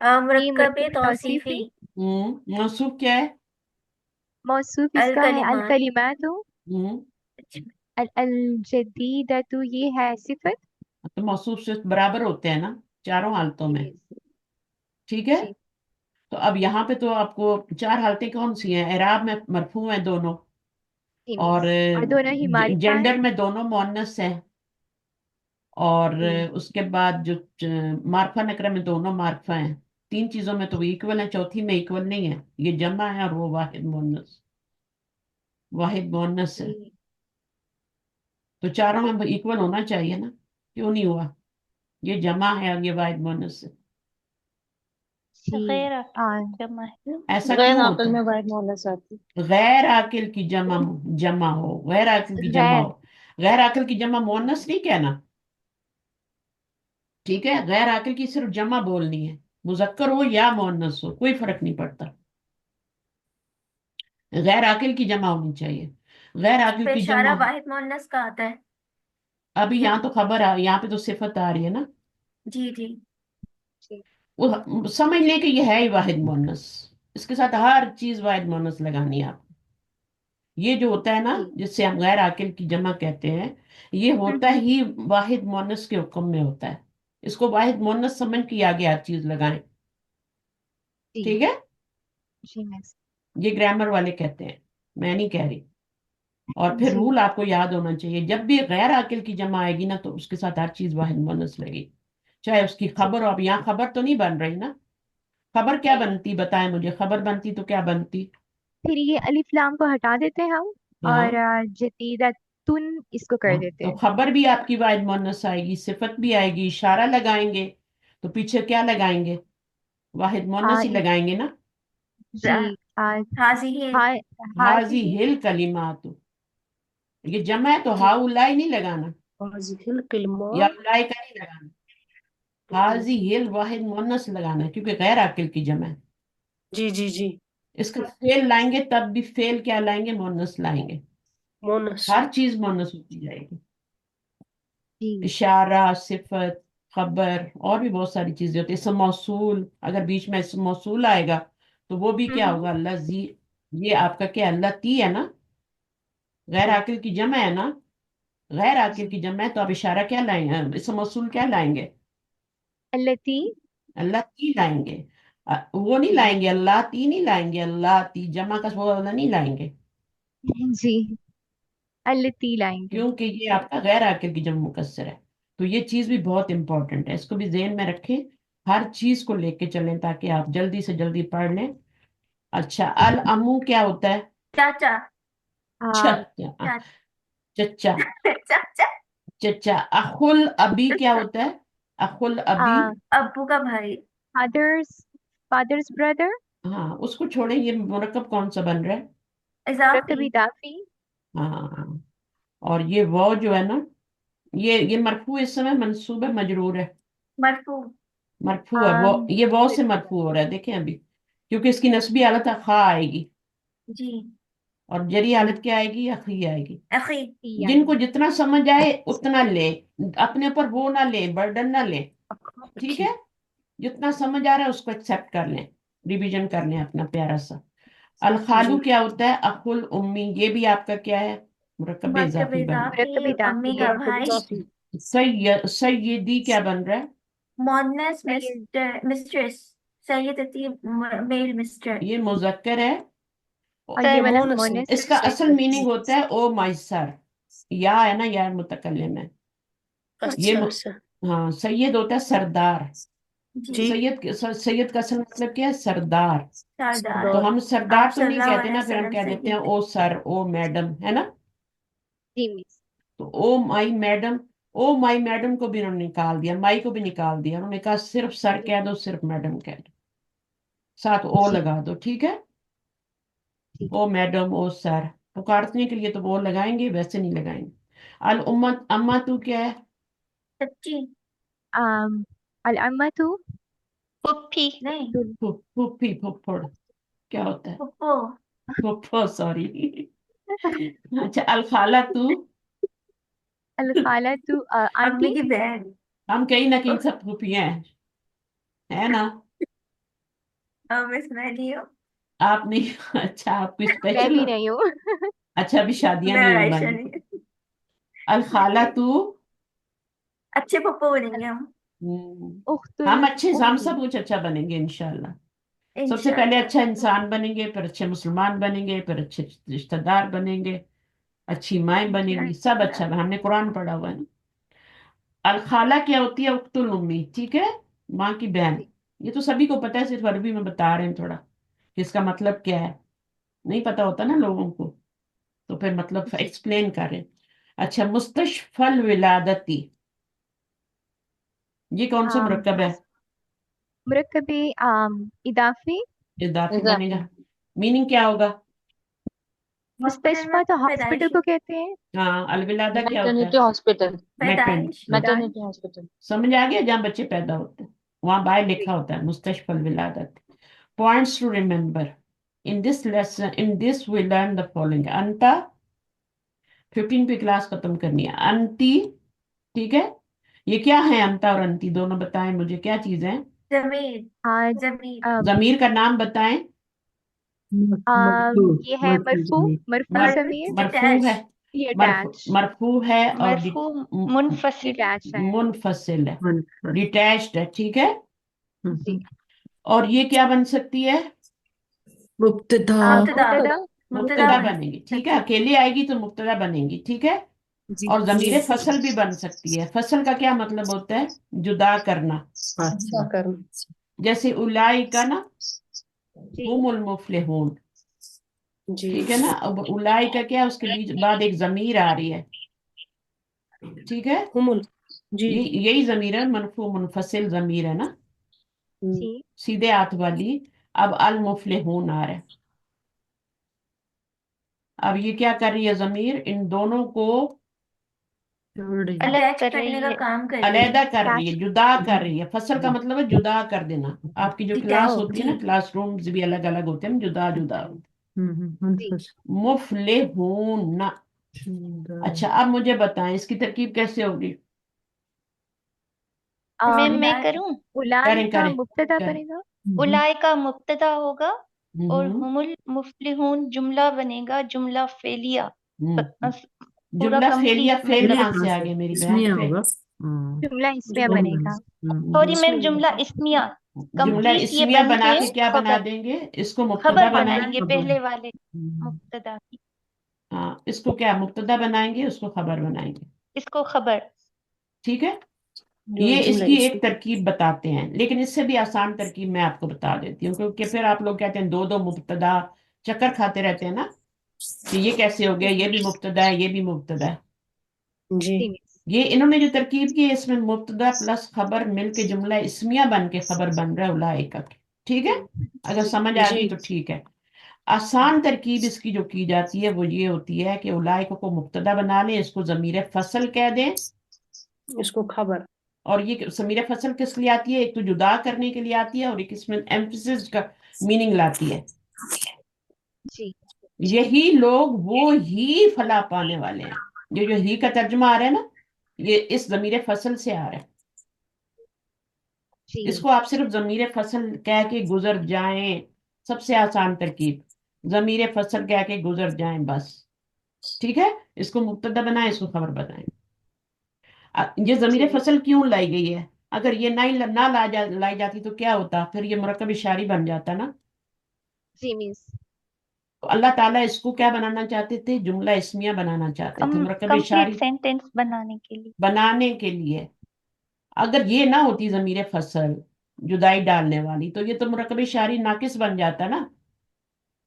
یہ مرکب مرکب توصیفی. توصیفی. موصوف کیا ہے؟ موصوف اس کا ہے الکلمات. الکلمات. ہوں، الجدیدۃ یہ ہے صفت. تو موصوف سے برابر ہوتے ہیں نا چاروں حالتوں میں. جی ٹھیک ہے، جی تو اب یہاں پہ تو آپ کو 4 حالتیں کون سی ہیں؟ اعراب میں مرفوع ہیں دونوں، جی اور مس. اور دونوں ہی معرفہ ہیں. جینڈر میں دونوں مؤنث ہیں، اور جی اس کے بعد جو معرفہ نکرہ میں دونوں معرفہ ہیں. 3 چیزوں میں تو وہ ایکول ہیں، چوتھی میں ایکول نہیں ہے. یہ جمع ہے اور وہ واحد مؤنث، واحد مؤنث ہے. جی تو چاروں میں ایکول ہونا چاہیے نا، کیوں نہیں ہوا؟ یہ جمع ہے اور یہ واحد مؤنث ہے. جی غیر جمع ہے. ایسا غیر کیوں عاقل ہوتا میں ہے؟ واحد مؤنث آتی. غیر عاقل کی جمع ہو، غیر عاقل کی جمع غیر. ہو. غیر عاقل کی جمع مؤنث نہیں کہنا. ٹھیک ہے، غیر عاقل کی صرف جمع بولنی ہے، مذکر ہو یا مؤنث ہو کوئی فرق نہیں پڑتا. غیر عاقل کی جمع ہونی چاہیے. غیر عاقل پہ کی اشارہ جمع، واحد مؤنث کا آتا ہے. ابھی یہاں تو خبر یہاں پہ تو صفت آ رہی ہے نا. جی جی. جی وہ سمجھ لیں کہ یہ ہے ہی واحد مؤنث، اس کے ساتھ ہر چیز واحد مؤنث لگانی ہے آپ کو. یہ جو ہوتا ہے نا جی جس سے ہم غیر عاقل کی جمع کہتے ہیں، یہ ہوتا ہی واحد مؤنث کے حکم میں ہوتا ہے. اس کو واحد مؤنث سمجھ کے آگے ہر چیز لگائیں. جی ٹھیک ہے، جی مس. یہ گرامر والے کہتے ہیں، میں نہیں کہہ رہی. اور پھر جی رول آپ کو یاد ہونا چاہیے، جب بھی غیر عاقل کی جمع آئے گی نا تو اس کے ساتھ ہر چیز واحد مؤنث لگے، چاہے اس کی جی خبر ہو. اب یہاں خبر تو نہیں بن رہی نا. خبر کیا نہیں. بنتی بتائیں مجھے، خبر بنتی تو کیا بنتی؟ پھر یہ الف لام کو ہٹا دیتے ہیں ہم، ہاں اور جدیدتن اس کو کر ہاں، دیتے تو ہیں. خبر بھی آپ کی واحد مؤنث آئے گی، صفت بھی آئے گی. اشارہ لگائیں گے تو پیچھے کیا لگائیں گے؟ واحد مؤنث ہی لگائیں گے نا. جی. حاضی ہے. حاضی حاضی. ہل کلمات، یہ جمع ہے تو جی ہا اولائے نہیں لگانا، هذه یا الكلمات. اولائے کا نہیں لگانا. حاضی ہل واحد مؤنث لگانا ہے کیونکہ غیر عاقل کی جمع ہے. جی جی جی اس کا فعل لائیں گے تب بھی فعل کیا لائیں گے؟ مؤنث لائیں گے. مونس. ہر چیز مؤنث ہوتی جائے گی. جی اشارہ، صفت، خبر، اور بھی بہت ساری چیزیں ہوتی ہیں. اسم موصول، اگر بیچ میں اسم موصول آئے گا تو وہ بھی کیا ہوگا؟ اللہ زی. یہ آپ کا کیا اللہ تی ہے نا، غیر جی عاقل کی جمع ہے نا. غیر عاقل کی جمع ہے تو آپ اشارہ کیا لائیں گے؟ اسم موصول کیا لائیں گے؟ التی. اللہ تی لائیں گے. وہ نہیں لائیں گے، اللہ تی نہیں لائیں گے. اللہ تی جمع کا وہ والا نہیں لائیں گے، جی التی لائیں گے. کیونکہ یہ آپ کا غیر عاقل کی جمع مکسر ہے. تو یہ چیز بھی بہت امپورٹنٹ ہے، اس کو بھی ذہن میں رکھیں. ہر چیز کو لے کے چلیں تاکہ آپ جلدی سے جلدی پڑھ لیں. اچھا، الامو کیا ہوتا ہے؟ چاچا. چچا. چچا. چاچا. چچا. اخل ابی کیا ہوتا ہے؟ اخل ابی. ابو کا بھائی. Father's brother. ہاں اس کو چھوڑیں، یہ مرکب کون سا بن رہا ہے؟ مرکب اضافی. اضافی. ہاں، اور یہ وہ جو ہے نا، یہ مرفوع اس سمے منصوب ہے مجرور ہے؟ مرفوع. مرفوع ہے وہ، یہ وہ سے مرفوع ہو رہا ہے دیکھیں ابھی، کیونکہ اس کی نسبی حالت خواہ آئے گی، جی. اور جری حالت کیا آئے گی؟ اخی آئے گی. اخی. جن کو جتنا سمجھ آئے اتنا لیں، اپنے اوپر وہ نہ لیں، برڈن نہ لیں. ٹھیک ہے، جتنا سمجھ آ رہا ہے اس کو ایکسپٹ کر لیں، ریویژن کر لیں اپنا پیارا سا. الخالو کیا ہوتا ہے؟ اخو الامی. یہ بھی آپ کا کیا ہے؟ مرکب مرکب اضافی بن. مرکب اضافی. امی اضافی کا ہے. بھائی. سیدی کیا بن رہا ہے؟ مونس سید. مسٹریس. सैयदती मेल मिस्टर। ये मुज़क्कर है। और ये ये वाला मोनस है। मोनस इसका असल मीनिंग होता है ओ माई सर। या है ना, या मुतकल्लिम है। ये अच्छा अच्छा हाँ, सैयद होता है सरदार। जी। सैयद का असल मतलब क्या है? सरदार। सरदार। तो हम सरदार आप तो नहीं सल्लल्लाहु कहते अलैहि ना, फिर हम वसल्लम कह देते हैं सैयद। ओ सर, ओ मैडम, है ना। जी मिस। तो ओ माई मैडम, ओ माई मैडम को भी उन्होंने निकाल दिया, माई को भी निकाल दिया। उन्होंने कहा सिर्फ सर कह दो, सिर्फ मैडम कह दो, साथ ओ जी लगा दो, ठीक है। जी। ओ मैडम, ओ सर। पुकारने के लिए तो वो लगाएंगे, वैसे नहीं लगाएंगे। अल उम्मत, अम्मा तू क्या है? सच्ची। um अल अम्मतु पुप्पी। नहीं। फुफ्फी, फुफ्फड़, क्या होता है? पप्पो। फुफ्फो, सॉरी। अच्छा, अल खाला तू? अल खालतु अम्मी आंटी। की बहन। हम कहीं ना कहीं सब फूफियां हैं, है ना। मैं सुना नहीं हूँ। आप नहीं? अच्छा, आप कोई मैं स्पेशल भी हो? नहीं हूँ। अच्छा, अभी शादियां मैं नहीं हुई आयशा हमारी। नहीं। अल खाला तू? अच्छे पप्पो बनेंगे हम। उख्तुल हम अच्छे, हम उम्मी। सब कुछ अच्छा बनेंगे इंशाल्लाह। सबसे पहले इंशाल्लाह। अच्छा इंसान बनेंगे, फिर अच्छे मुसलमान बनेंगे, फिर अच्छे रिश्तेदार बनेंगे, अच्छी माएं बनेंगी, सब अच्छा। इंशाल्लाह। हमने कुरान पढ़ा हुआ है ना। अल खाला क्या होती है? उख्तुल उम्मी, ठीक है, माँ की बहन। जी ये तो सभी को पता है, सिर्फ अरबी में बता रहे हैं थोड़ा कि इसका मतलब क्या है। नहीं पता होता ना लोगों को, तो फिर मतलब जी। एक्सप्लेन करें। अच्छा, मुस्तशफल विलादती, ये कौन सा um मुरक्कब है? मुरक्कबे इदाफी। इजाफी इजाफी। बनेगा। मीनिंग क्या होगा? हॉस्पिटल में मुस्तशफा तो हॉस्पिटल पैदाइश। को कहते हैं। हाँ, अलविलादा क्या होता मैटरनिटी है? हॉस्पिटल। पैदाइश। मैटरनिटी। पैदाइश। Maternity hospital. समझ आ गया? जहाँ बच्चे पैदा होते हैं वहां बाय जी लिखा होता है मुस्तशफल विलादत। Points to remember in this lesson, in this we learn the following. अंता, 15 पे क्लास खत्म करनी है। अंती, ठीक है। ये क्या है? अंता और अंती दोनों बताएं मुझे, क्या चीज है? जमीर। आज जमीर। जमीर का नाम बताएं। ये है मरफू। मरफू मर, और जमीर। मरफू है। अटैच। ये मरफू, अटैच। मरफू है और मरफू मुनफसिल। डिटैच है। मुनफसिल है, डिटैच्ड है, ठीक है। जी और ये क्या बन सकती है? मुब्तदा। मुब्तदा। मुब्तदा। मुब्तदा मुब्तदा बन बनेगी, ठीक है। सकती है। अकेली आएगी तो मुब्तदा बनेगी, ठीक है। जी और जी। जमीर फसल भी बन सकती है। फसल का क्या मतलब होता है? जुदा करना। अच्छा जैसे उलाई का ना, जी हुमुल मुफलिहून, जी ठीक है ना। अब उलाई का क्या, उसके बीच बाद एक जमीर आ रही है, ठीक है। हुमुल। जी ये यही जमीर है, मनफू मुनफसिल जमीर है ना, जी सीधे हाथ वाली। अब अल मुफलिहून आ रहा है। अब ये क्या कर रही है? जमीर इन दोनों को अलग अटैच कर करने रही का है। काम कर रही है। अलहदा कर रही है, अटैच। जुदा कर रही है। फसल का मतलब है जुदा कर देना। आपकी जो क्लास डिटैच। होती है जी। ना, क्लास रूम्स भी अलग अलग होते हैं, जुदा जुदा। जी मुफलिहून। अच्छा, अब मुझे बताएं इसकी तरकीब कैसे होगी? मैं बिस्मिल्लाह। करूं। उलाई करें का करें मुब्तदा करें। बनेगा। उलाई का मुब्तदा होगा और हम्म हुमुल मुफ्लिहून जुमला बनेगा, जुमला फेलिया। हम्म। पूरा जुमला फेलिया, कंप्लीट फेल मतलब। कहाँ से आ गया मेरी बहन? इसमें फेल, होगा। जुमला इसमें बनेगा। सॉरी इसमें मैम, जुमला इस्मिया जुमला कंप्लीट ये इस्मिया बन बना के के क्या बना खबर देंगे? इसको मुब्तदा खबर बनाएंगे। बनाएंगे पहले वाले मुब्तदा की। हाँ, इसको क्या मुब्तदा बनाएंगे, उसको खबर बनाएंगे, इसको खबर। ठीक है। जो ये जुमला इसकी एक इसमें। तरकीब बताते हैं, लेकिन इससे भी आसान तरकीब मैं आपको बता देती हूँ, क्योंकि फिर आप लोग कहते हैं दो दो मुब्तदा, चक्कर खाते रहते हैं ना कि ये कैसे हो गया, ये भी मुब्तदा है, ये भी मुब्तदा है। जी जी मिस। ये इन्होंने जो तरकीब की है, इसमें मुब्तदा प्लस खबर मिलके जुमला इस्मिया बन के खबर बन रहा है उलाइका की, ठीक है। अगर समझ आ जी गई तो ठीक है। आसान तरकीब इसकी जो की जाती है वो ये होती है कि उलाइका को मुब्तदा बना लें, इसको जमीर फसल कह दें। इसको खबर। और ये जमीर फसल किस लिए आती है? एक तो जुदा करने के लिए आती है, और एक इसमें एम्फसिस का मीनिंग लाती है। जी यही लोग वो ही फला पाने वाले हैं। जो जो ही का तर्जुमा आ रहा है ना, ये इस जमीर फसल से आ रहा है। जी इसको आप सिर्फ जमीर फसल कह के गुजर जाएं, सबसे आसान तरकीब, जमीर फसल कह के गुजर जाएं बस, ठीक है। इसको मुब्तदा बनाएं, इसको खबर बनाएं। ये जमीर जी फसल क्यों लाई गई है? اگر یہ نہ لائی جاتی تو کیا ہوتا؟ پھر یہ مرکب اشاری بن جاتا نا. جی مس. تو اللہ تعالیٰ اس کو کیا بنانا چاہتے تھے؟ جملہ اسمیہ بنانا چاہتے تھے، مرکب کمپلیٹ اشاری سینٹینس بنانے کے لیے. بنانے کے لیے. اگر یہ نہ ہوتی ضمیر فصل جدائی ڈالنے والی تو یہ تو مرکب اشاری ناقص بن جاتا نا.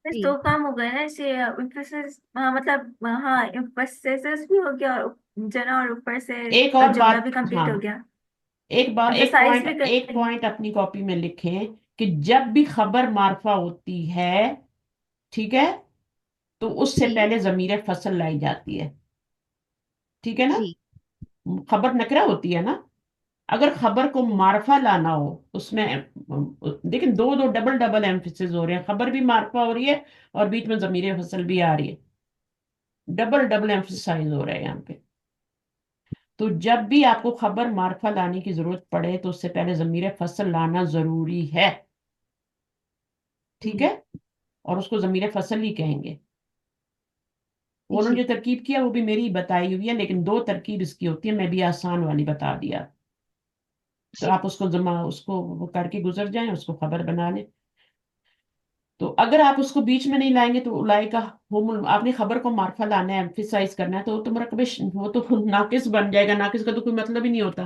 بس جی دو کام ہو گئے نا اسے emphasis، مطلب ہاں emphasis بھی ہو گیا اور جنا، اور اوپر سے ایک اور جملہ بات، بھی کمپلیٹ ہاں، ہو گیا، ایک emphasize بھی پوائنٹ اپنی کاپی میں لکھیں کہ جب بھی خبر معرفہ ہوتی ہے، ٹھیک ہے، تو اس سے جی پہلے ضمیر فصل لائی جاتی ہے. ٹھیک ہے نا؟ جی خبر نکرہ ہوتی ہے نا. اگر خبر کو معرفہ لانا ہو، اس میں دیکھیں دو ڈبل ایمفیسز ہو رہے ہیں، خبر بھی معرفہ ہو رہی ہے اور بیچ میں ضمیر فصل بھی آ رہی ہے، ڈبل ایمفیسائز ہو رہا ہے یہاں پہ. تو جب بھی آپ کو خبر معرفہ لانے کی ضرورت پڑے تو اس سے پہلے ضمیر فصل لانا ضروری ہے. ٹھیک ہے؟ اور اس کو ضمیر فصل ہی کہیں گے. انہوں نے جی جو ترکیب کیا وہ بھی میری بتائی ہوئی ہے، لیکن دو ترکیب اس کی ہوتی ہے، میں بھی آسان والی بتا دیا. تو جی آپ اس کو وہ کر کے گزر جائیں، اس کو خبر بنا لیں. تو اگر آپ اس کو بیچ میں نہیں لائیں گے تو اولئک آپ نے خبر کو معرفہ لانا ہے، ایمفیسائز کرنا ہے، تو مرکب وہ تو ناقص بن جائے گا. ناقص کا تو کوئی مطلب ہی نہیں ہوتا.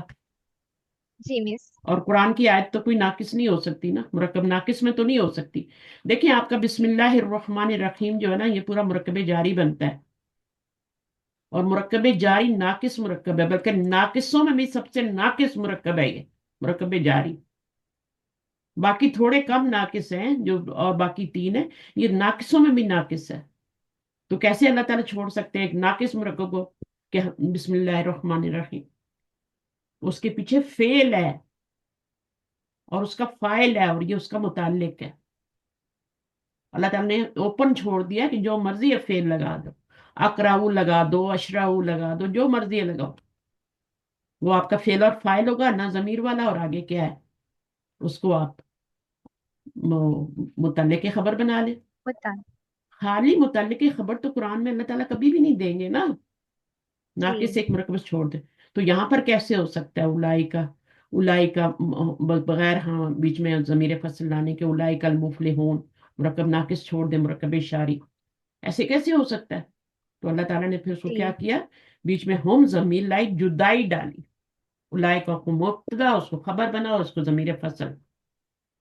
جی مس. اور قرآن کی آیت تو کوئی ناقص نہیں ہو سکتی نا، مرکب ناقص میں تو نہیں ہو سکتی. دیکھیں آپ کا بسم اللہ الرحمن الرحیم جو ہے نا، یہ پورا مرکب جاری بنتا ہے. اور مرکب جاری ناقص مرکب ہے، بلکہ ناقصوں میں بھی سب سے ناقص مرکب ہے یہ مرکب جاری. باقی تھوڑے کم ناقص ہیں جو، اور باقی تین ہیں، یہ ناقصوں میں بھی ناقص ہے. تو کیسے اللہ تعالیٰ چھوڑ سکتے ہیں ایک ناقص مرکب کو کہ بسم اللہ الرحمن الرحیم؟ اس کے پیچھے فعل ہے اور اس کا فاعل ہے اور یہ اس کا متعلق ہے. اللہ تعالیٰ نے اوپن چھوڑ دیا کہ جو مرضی ہے فعل لگا دو، اقراؤ لگا دو، اشراؤ لگا دو، جو مرضی ہے لگاؤ، وہ آپ کا فعل اور فاعل ہوگا نہ ضمیر والا. اور آگے کیا ہے؟ اس کو آپ متعلق خبر بنا لیں. بتا. خالی متعلق خبر تو قرآن میں اللہ تعالیٰ کبھی بھی نہیں دیں گے نا، نہ جی کہ ایک مرکب چھوڑ دے. تو یہاں پر کیسے ہو سکتا ہے اولائکا کا بغیر ہاں بیچ میں ضمیر فصل لانے کے اولائکا المفلحون، مرکب ناقص چھوڑ دے، مرکب اشاری، ایسے کیسے ہو سکتا ہے؟ تو اللہ تعالیٰ نے پھر اس کو جی کیا کیا؟ بیچ میں ہم ضمیر لائی، جدائی ڈالی. اولائکا کو مبتدا، اس کو خبر بنا، اس کو ضمیر فصل.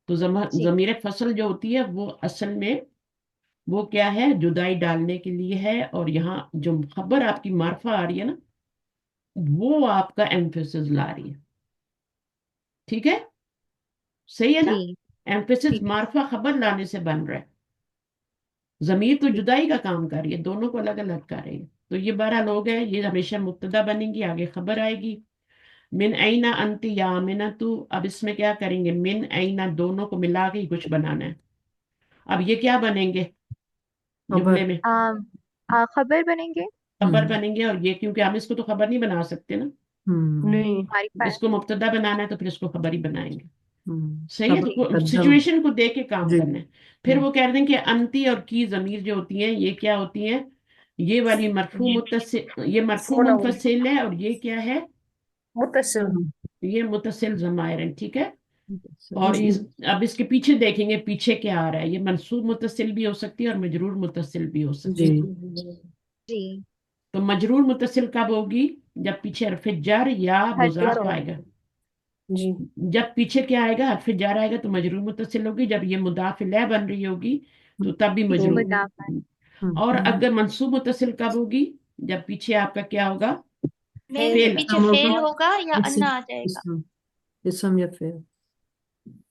تو جی ضمیر فصل جو ہوتی ہے وہ اصل میں وہ کیا ہے؟ جدائی ڈالنے کے لیے ہے. اور یہاں جو خبر آپ کی معرفہ آ رہی ہے نا، وہ آپ کا ایمفیسس لا رہی ہے. ٹھیک ہے؟ صحیح ہے نا؟ جی ایمفیسس ٹھیک ہے. معرفہ خبر لانے سے بن رہا ہے. ضمیر تو جدائی کا کام کر رہی ہے، دونوں کو الگ الگ کر رہی ہے. تو یہ 12 لوگ ہیں، یہ ہمیشہ مبتدا بنیں گی، آگے خبر آئے گی. من اینا انتی یا آمنہ تو. اب اس میں کیا کریں گے؟ من اینا دونوں کو ملا کے ہی کچھ بنانا ہے. اب یہ کیا بنیں گے جملے میں؟ خبر بنیں گے. خبر بنیں گے. اور یہ کیونکہ ہم اس کو تو خبر نہیں بنا سکتے نا، نہیں معرفہ اس کو مبتدا بنانا ہے تو پھر اس کو خبر ہی بنائیں گے. صحیح ہے؟ خبر تو مقدم. سچویشن کو دیکھ کے کام جی کرنا ہے. پھر وہ کہہ دیں کہ انتی اور کی ضمیر جو ہوتی ہیں یہ کیا ہوتی ہیں؟ یہ والی مرفوع متصل، یہ مرفوع منفصل ہے، اور یہ کیا ہے؟ متصل. یہ متصل ضمائر ہیں. ٹھیک ہے؟ اور جی اب اس کے پیچھے دیکھیں گے پیچھے کیا آ رہا ہے. یہ منصوب متصل بھی ہو سکتی ہے اور مجرور متصل بھی ہو سکتی جی ہے. جی تو مجرور متصل کب ہوگی؟ جب پیچھے حرف جر یا مضاف آئے گا. جی جب پیچھے کیا آئے گا؟ حرف جر آئے گا تو مجرور متصل ہوگی. جب یہ مضاف الیہ بن رہی ہوگی تو تب بھی پیچھے مجرور. مضاف. اور اگر منصوب متصل کب ہوگی؟ جب پیچھے آپ کا کیا ہوگا؟ میرے فعل. پیچھے فیل ہوگا یا انا آ جائے گا. اسم یا فعل.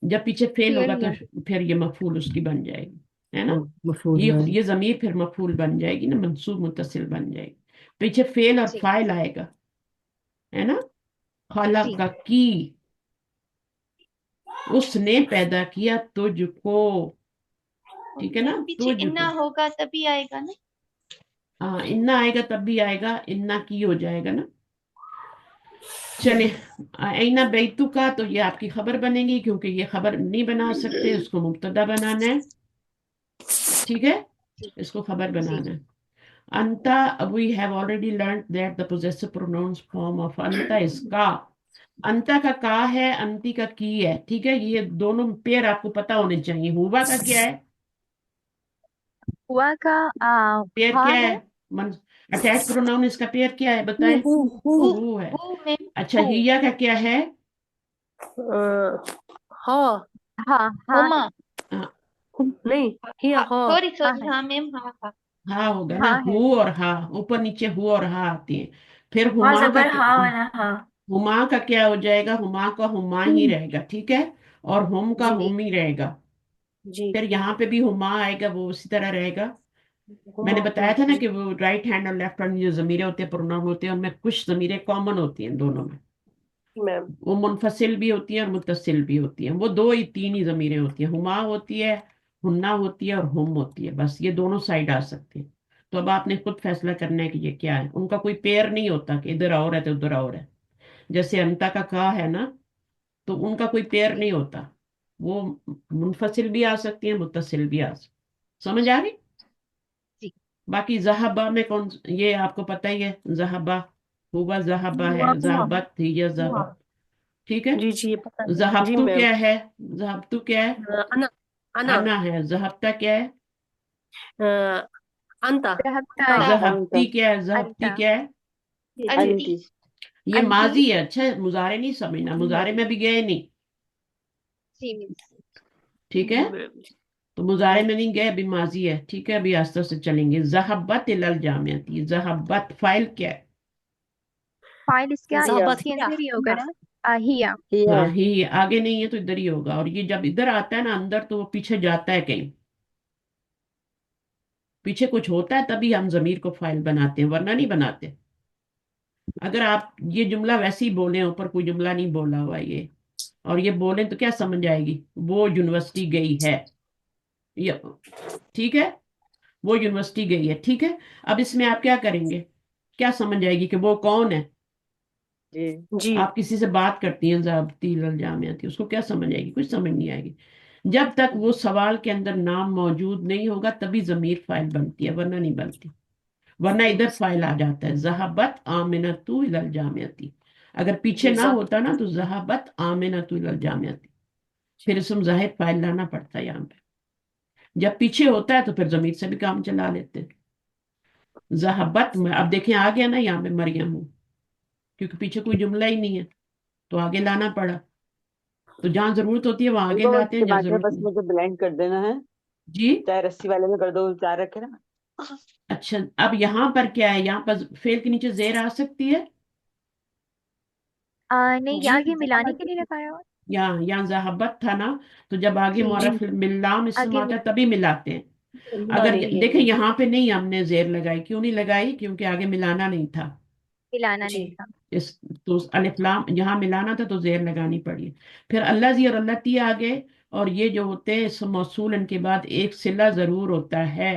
جب پیچھے فعل ہوگا فعل تو یا پھر یہ مفعول اس کی بن جائے گی، ہے نا؟ مفعول ہے. یہ ضمیر پھر مفعول بن جائے گی نا، منصوب متصل بن جائے گی. پیچھے فعل اور جی فاعل آئے گا، ہے نا؟ جی خلق کی، اس نے پیدا کیا تجھ کو. ٹھیک ہے نا؟ پیچھے تجھ انا کو. ہوگا تبھی آئے گا نا. ہاں انا آئے گا تب بھی آئے گا، انا کی ہو جائے گا نا. چلے اینا بیتو کا، تو یہ آپ کی خبر بنے گی کیونکہ یہ خبر نہیں بنا سکتے، اس کو مبتدا بنانا ہے. ٹھیک ہے؟ اس کو خبر جی بنانا ہے. Anta, we have already learned that the possessive pronouns form of anta is ka. अंता का का है, अंति का की है, ठीक है, ये दोनों पेयर आपको पता होने चाहिए। हुआ का क्या है? हुआ का पेयर हा क्या है? है। मन अटैच प्रोनाउन, इसका पेयर क्या है हु बताएं? हु हु हु है। हु मैम अच्छा, हु हिया का क्या है? हा हा हा हुमा है। हाँ, नहीं हिया हा सॉरी हा सॉरी है। हाँ मैम हाँ हाँ हा होगा ना, हा है। हु और हा, ऊपर नीचे हु और हा आती है। फिर हाँ हुमा का जबर हाँ वाला हाँ। हुमा का क्या हो जाएगा? हुमा का हुमा ही रहेगा, ठीक है, और हुम का जी हुम ही रहेगा। जी फिर यहाँ पे भी हुमा आएगा, वो उसी तरह रहेगा। मैंने हुमा बताया था ना कि वो राइट हैंड और लेफ्ट हैंड जो जमीरें होते हैं, प्रोनाउन होते हैं, उनमें कुछ जमीरें कॉमन होती हैं दोनों में। मैम वो मुनफसिल भी होती है और मुत्तसिल भी होती है। वो दो ही तीन ही जमीरें होती हैं, हुमा होती है, हुन्ना होती है और हुम होती है, बस ये दोनों साइड आ सकती है। तो अब आपने खुद फैसला करना है कि ये क्या है। उनका कोई पेयर नहीं होता कि इधर और है तो उधर और है। जैसे अंता का है ना, तो उनका कोई पेयर नहीं होता। वो मुनफसिल भी आ सकती है, मुत्तसिल भी आ सकती। समझ आ रही? जी। बाकी जहाबा में कौन, ये आपको पता ही है, जहाबा हुआ जहाबा हुआ है, हुआ जहाबत थी या हुआ जहाबत, ठीक है। जी जी ये पता है जी जहाबतु मैम क्या है? जहाबतु क्या है? अना अना अना है। जहाबता क्या है? अ, अंता रहता ता है। अंत, जहाबती क्या है? जहाबती अंता। क्या है? जी अंति अंति, ये अंती। माजी है। अच्छा, मुजारे नहीं समझना, मुजारे में भी गए नहीं, जी मिस। ठीक जी है। मैम तो मुजारे में नहीं गए, अभी माजी है, ठीक है। अभी आस्ते से चलेंगे। जहाबत इलल जामियती, जहाबत फाइल क्या है? फाइल इसके हिया, ज़हबत इसके हिया अंदर ही होगा हिया ना। हिया। हिया, हाँ ही, आगे नहीं है तो इधर ही होगा। और ये जब इधर आता है ना अंदर, तो वो पीछे जाता है कहीं, पीछे कुछ होता है, तभी हम जमीर को फाइल बनाते हैं, वरना नहीं बनाते। अगर आप ये जुमला वैसे ही बोले, ऊपर कोई जुमला नहीं बोला हुआ ये, और ये बोले तो क्या समझ आएगी? वो यूनिवर्सिटी गई है, ये, ठीक है, वो यूनिवर्सिटी गई है, ठीक है। अब इसमें आप क्या करेंगे? क्या समझ आएगी कि वो कौन है? जी, जी आप किसी से बात करती हैं, ज़ाब्ती जामियाती, उसको क्या समझ आएगी? कुछ समझ नहीं आएगी। जब तक वो सवाल के अंदर नाम मौजूद नहीं होगा तभी जमीर फाइल बनती है, वरना नहीं बनती। वरना इधर फाइल आ जाता है, जहाबत आमिनतु इलल जामियती। अगर पीछे जी ना होता ना तो जहाबत आमिनतु इलल जामियती, फिर इसम जाहिद फाइल लाना पड़ता है यहाँ पे। जब पीछे होता है तो फिर जमीर से भी काम चला लेते हैं। जहाबत में अब देखें आ गया ना यहाँ पे मरियम हूँ, क्योंकि पीछे कोई जुमला ही नहीं है, तो आगे लाना पड़ा। तो जहां जरूरत होती है वहां आगे इनको लाते हैं, जहां टमाटर जरूरत बस नहीं। मुझे ब्लेंड कर देना है, जी। चाहे रस्सी वाले में कर दो, चार रखे ना। अच्छा, अब यहाँ पर क्या है? यहाँ पर फेल के नीचे जेर आ सकती है। नहीं जी आगे मिलाने के लिए लगाया हुआ। यहाँ जहाबत था ना, तो जब आगे जी जी मुअर्रफ मिल्लाम इसम आगे आता है तभी मिलाते हैं। अगर मिलाने के देखें लिए यहाँ पे नहीं हमने जेर लगाई, क्यों नहीं लगाई? क्योंकि आगे मिलाना नहीं था। मिलाना जी नहीं था। इस तो अलिफ लाम यहाँ मिलाना था, तो जेर लगानी पड़ी। फिर अल्लाह जी और अल्लाह ती आ गए। और ये जो होते हैं इस मौसूल, इनके बाद एक सिला जरूर होता है।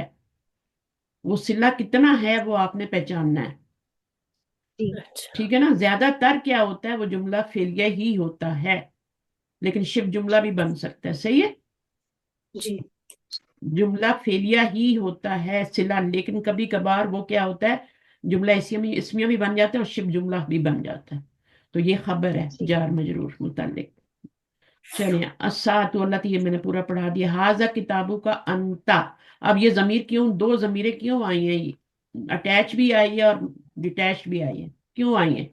वो सिला कितना है वो आपने पहचानना है, जी अच्छा ठीक है ना। ज्यादातर क्या होता है, वो जुमला फेलिया ही होता है, लेकिन शिव जुमला भी बन सकता है, सही है। जी जुमला फेलिया ही होता है सिला, लेकिन कभी कभार वो क्या होता है, जुमला इसमिया भी बन जाता है और शिव जुमला भी बन जाता है। तो ये खबर है जी जार मजरूर मुतल्लिक। चलिए, अस्सात वल्लत, ये मैंने पूरा पढ़ा दिया। हाजा किताबू का अंता। अब ये जमीर क्यों, दो जमीरें क्यों आई हैं? अटैच भी आई है और डिटैच भी आई है, क्यों आई है?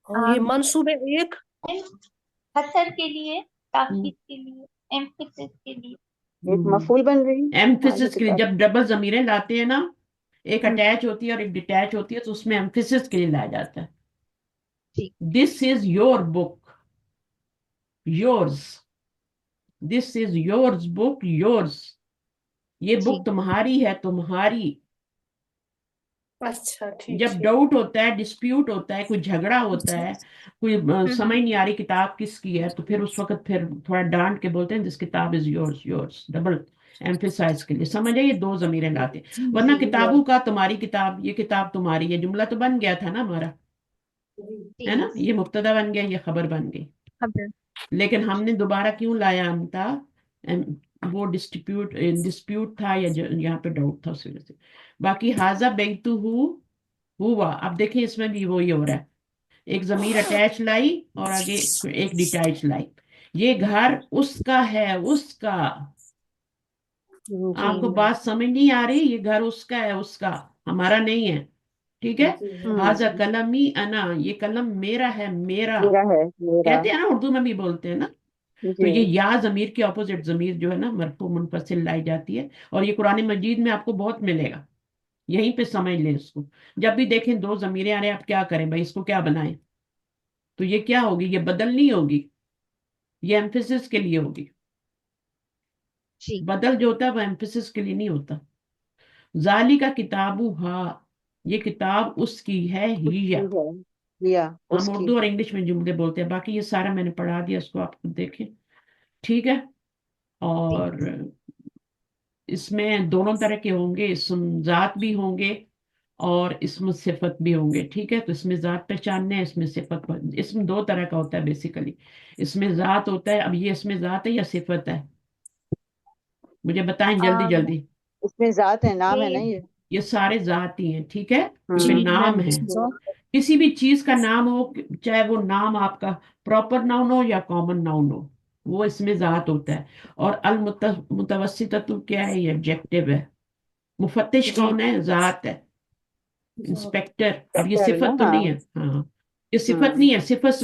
और ये मंसूब है एक हसर के लिए, हम्म, ताकीद के लिए, एम्फेसिस के लिए। एक मफूल बन रही। हाँ जो एम्फिसिस के लिए, किताब, जब डबल जमीरें लाते हैं ना, एक हम्म, अटैच होती है और एक डिटैच होती है, तो उसमें एम्फिसिस के लिए लाया जाता है। जी this is your book, yours, this is yours book, yours, ये बुक जी तुम्हारी है, तुम्हारी। अच्छा ठीक जब ठीक डाउट होता है, डिस्प्यूट होता है, कोई झगड़ा होता है, कोई समझ नहीं आ रही किताब किसकी है, तो फिर उस वक्त फिर थोड़ा डांट के बोलते हैं दिस किताब is yours, yours, double emphasize के लिए, समझ आइए, दो जमीरें लाते हैं। वरना किताबों का तुम्हारी किताब, ये किताब तुम्हारी है, जुमला तो बन गया था ना हमारा, जी है ना, मिस। ये मुब्तदा बन गया, ये खबर बन गई। खबर। लेकिन हमने दोबारा क्यों लाया अंता? वो डिस्प्यूट था, या यहाँ पे डाउट था, उस वजह से। बाकी हाजा बेतु हुआ, अब देखिए इसमें भी वही हो रहा है। ایک ضمیر اٹیچ لائی اور آگے ایک ڈیٹیچ لائی. یہ گھر اس کا ہے، اس کا. آپ کو بات سمجھ نہیں آ رہی؟ یہ گھر اس کا ہے، اس کا، ہمارا نہیں ہے. ٹھیک ہے. ہاضا قلمی انا، یہ قلم میرا ہے، میرا. میرا ہے، میرا. کہتے ہیں نا، اردو میں بھی بولتے ہیں نا. تو جی. یہ یا ضمیر کے اپوزٹ ضمیر جو ہے نا مرفوع منفصل لائی جاتی ہے، اور یہ قرآن مجید میں آپ کو بہت ملے گا. یہیں پہ سمجھ لیں اس کو. جب بھی دیکھیں دو ضمیریں آ رہے ہیں، آپ کیا کریں بھائی، اس کو کیا بنائیں؟ تو یہ کیا ہوگی؟ یہ بدل نہیں ہوگی، یہ ایمفیسس کے لیے ہوگی. جی بدل جو ہوتا ہے وہ ایمفیسس کے لیے نہیں ہوتا. ذالی کا کتابو ہا، یہ کتاب اس کی ہے، اس ہی. کی ہے، لیا ہم اس کی. اردو اور انگلش میں جملے بولتے ہیں، باقی یہ سارا میں نے پڑھا دیا، اس کو آپ خود دیکھیں. ٹھیک ہے. جی اور اس میں دونوں طرح کے ہوں گے، اسم ذات بھی ہوں گے اور اسم صفت بھی ہوں گے. ٹھیک ہے. تو اس میں ذات پہچاننے، اس میں صفت. اسم دو طرح کا ہوتا ہے بیسیکلی. اس میں ذات ہوتا ہے. اب یہ اس میں ذات ہے یا صفت ہے؟ مجھے بتائیں جلدی آم، جلدی. اس میں ذات ہے، نام ہے نا یہ یہ. یہ سارے ذات ہی ہیں. ٹھیک ہے. اس میں جی نام ہے. کسی بھی چیز کا نام ہو، چاہے وہ نام آپ کا پراپر ناؤن ہو یا کامن ناؤن ہو، وہ اس میں ذات ہوتا ہے. اور المتوسطۃ کیا ہے؟ یہ ایڈجیکٹو ہے. مفتش کون ہے؟ ذات ہے، انسپیکٹر. اب یہ ہے نا، صفت تو ہاں. نہیں ہے. ہاں، یہ صفت نہیں ہے. صفت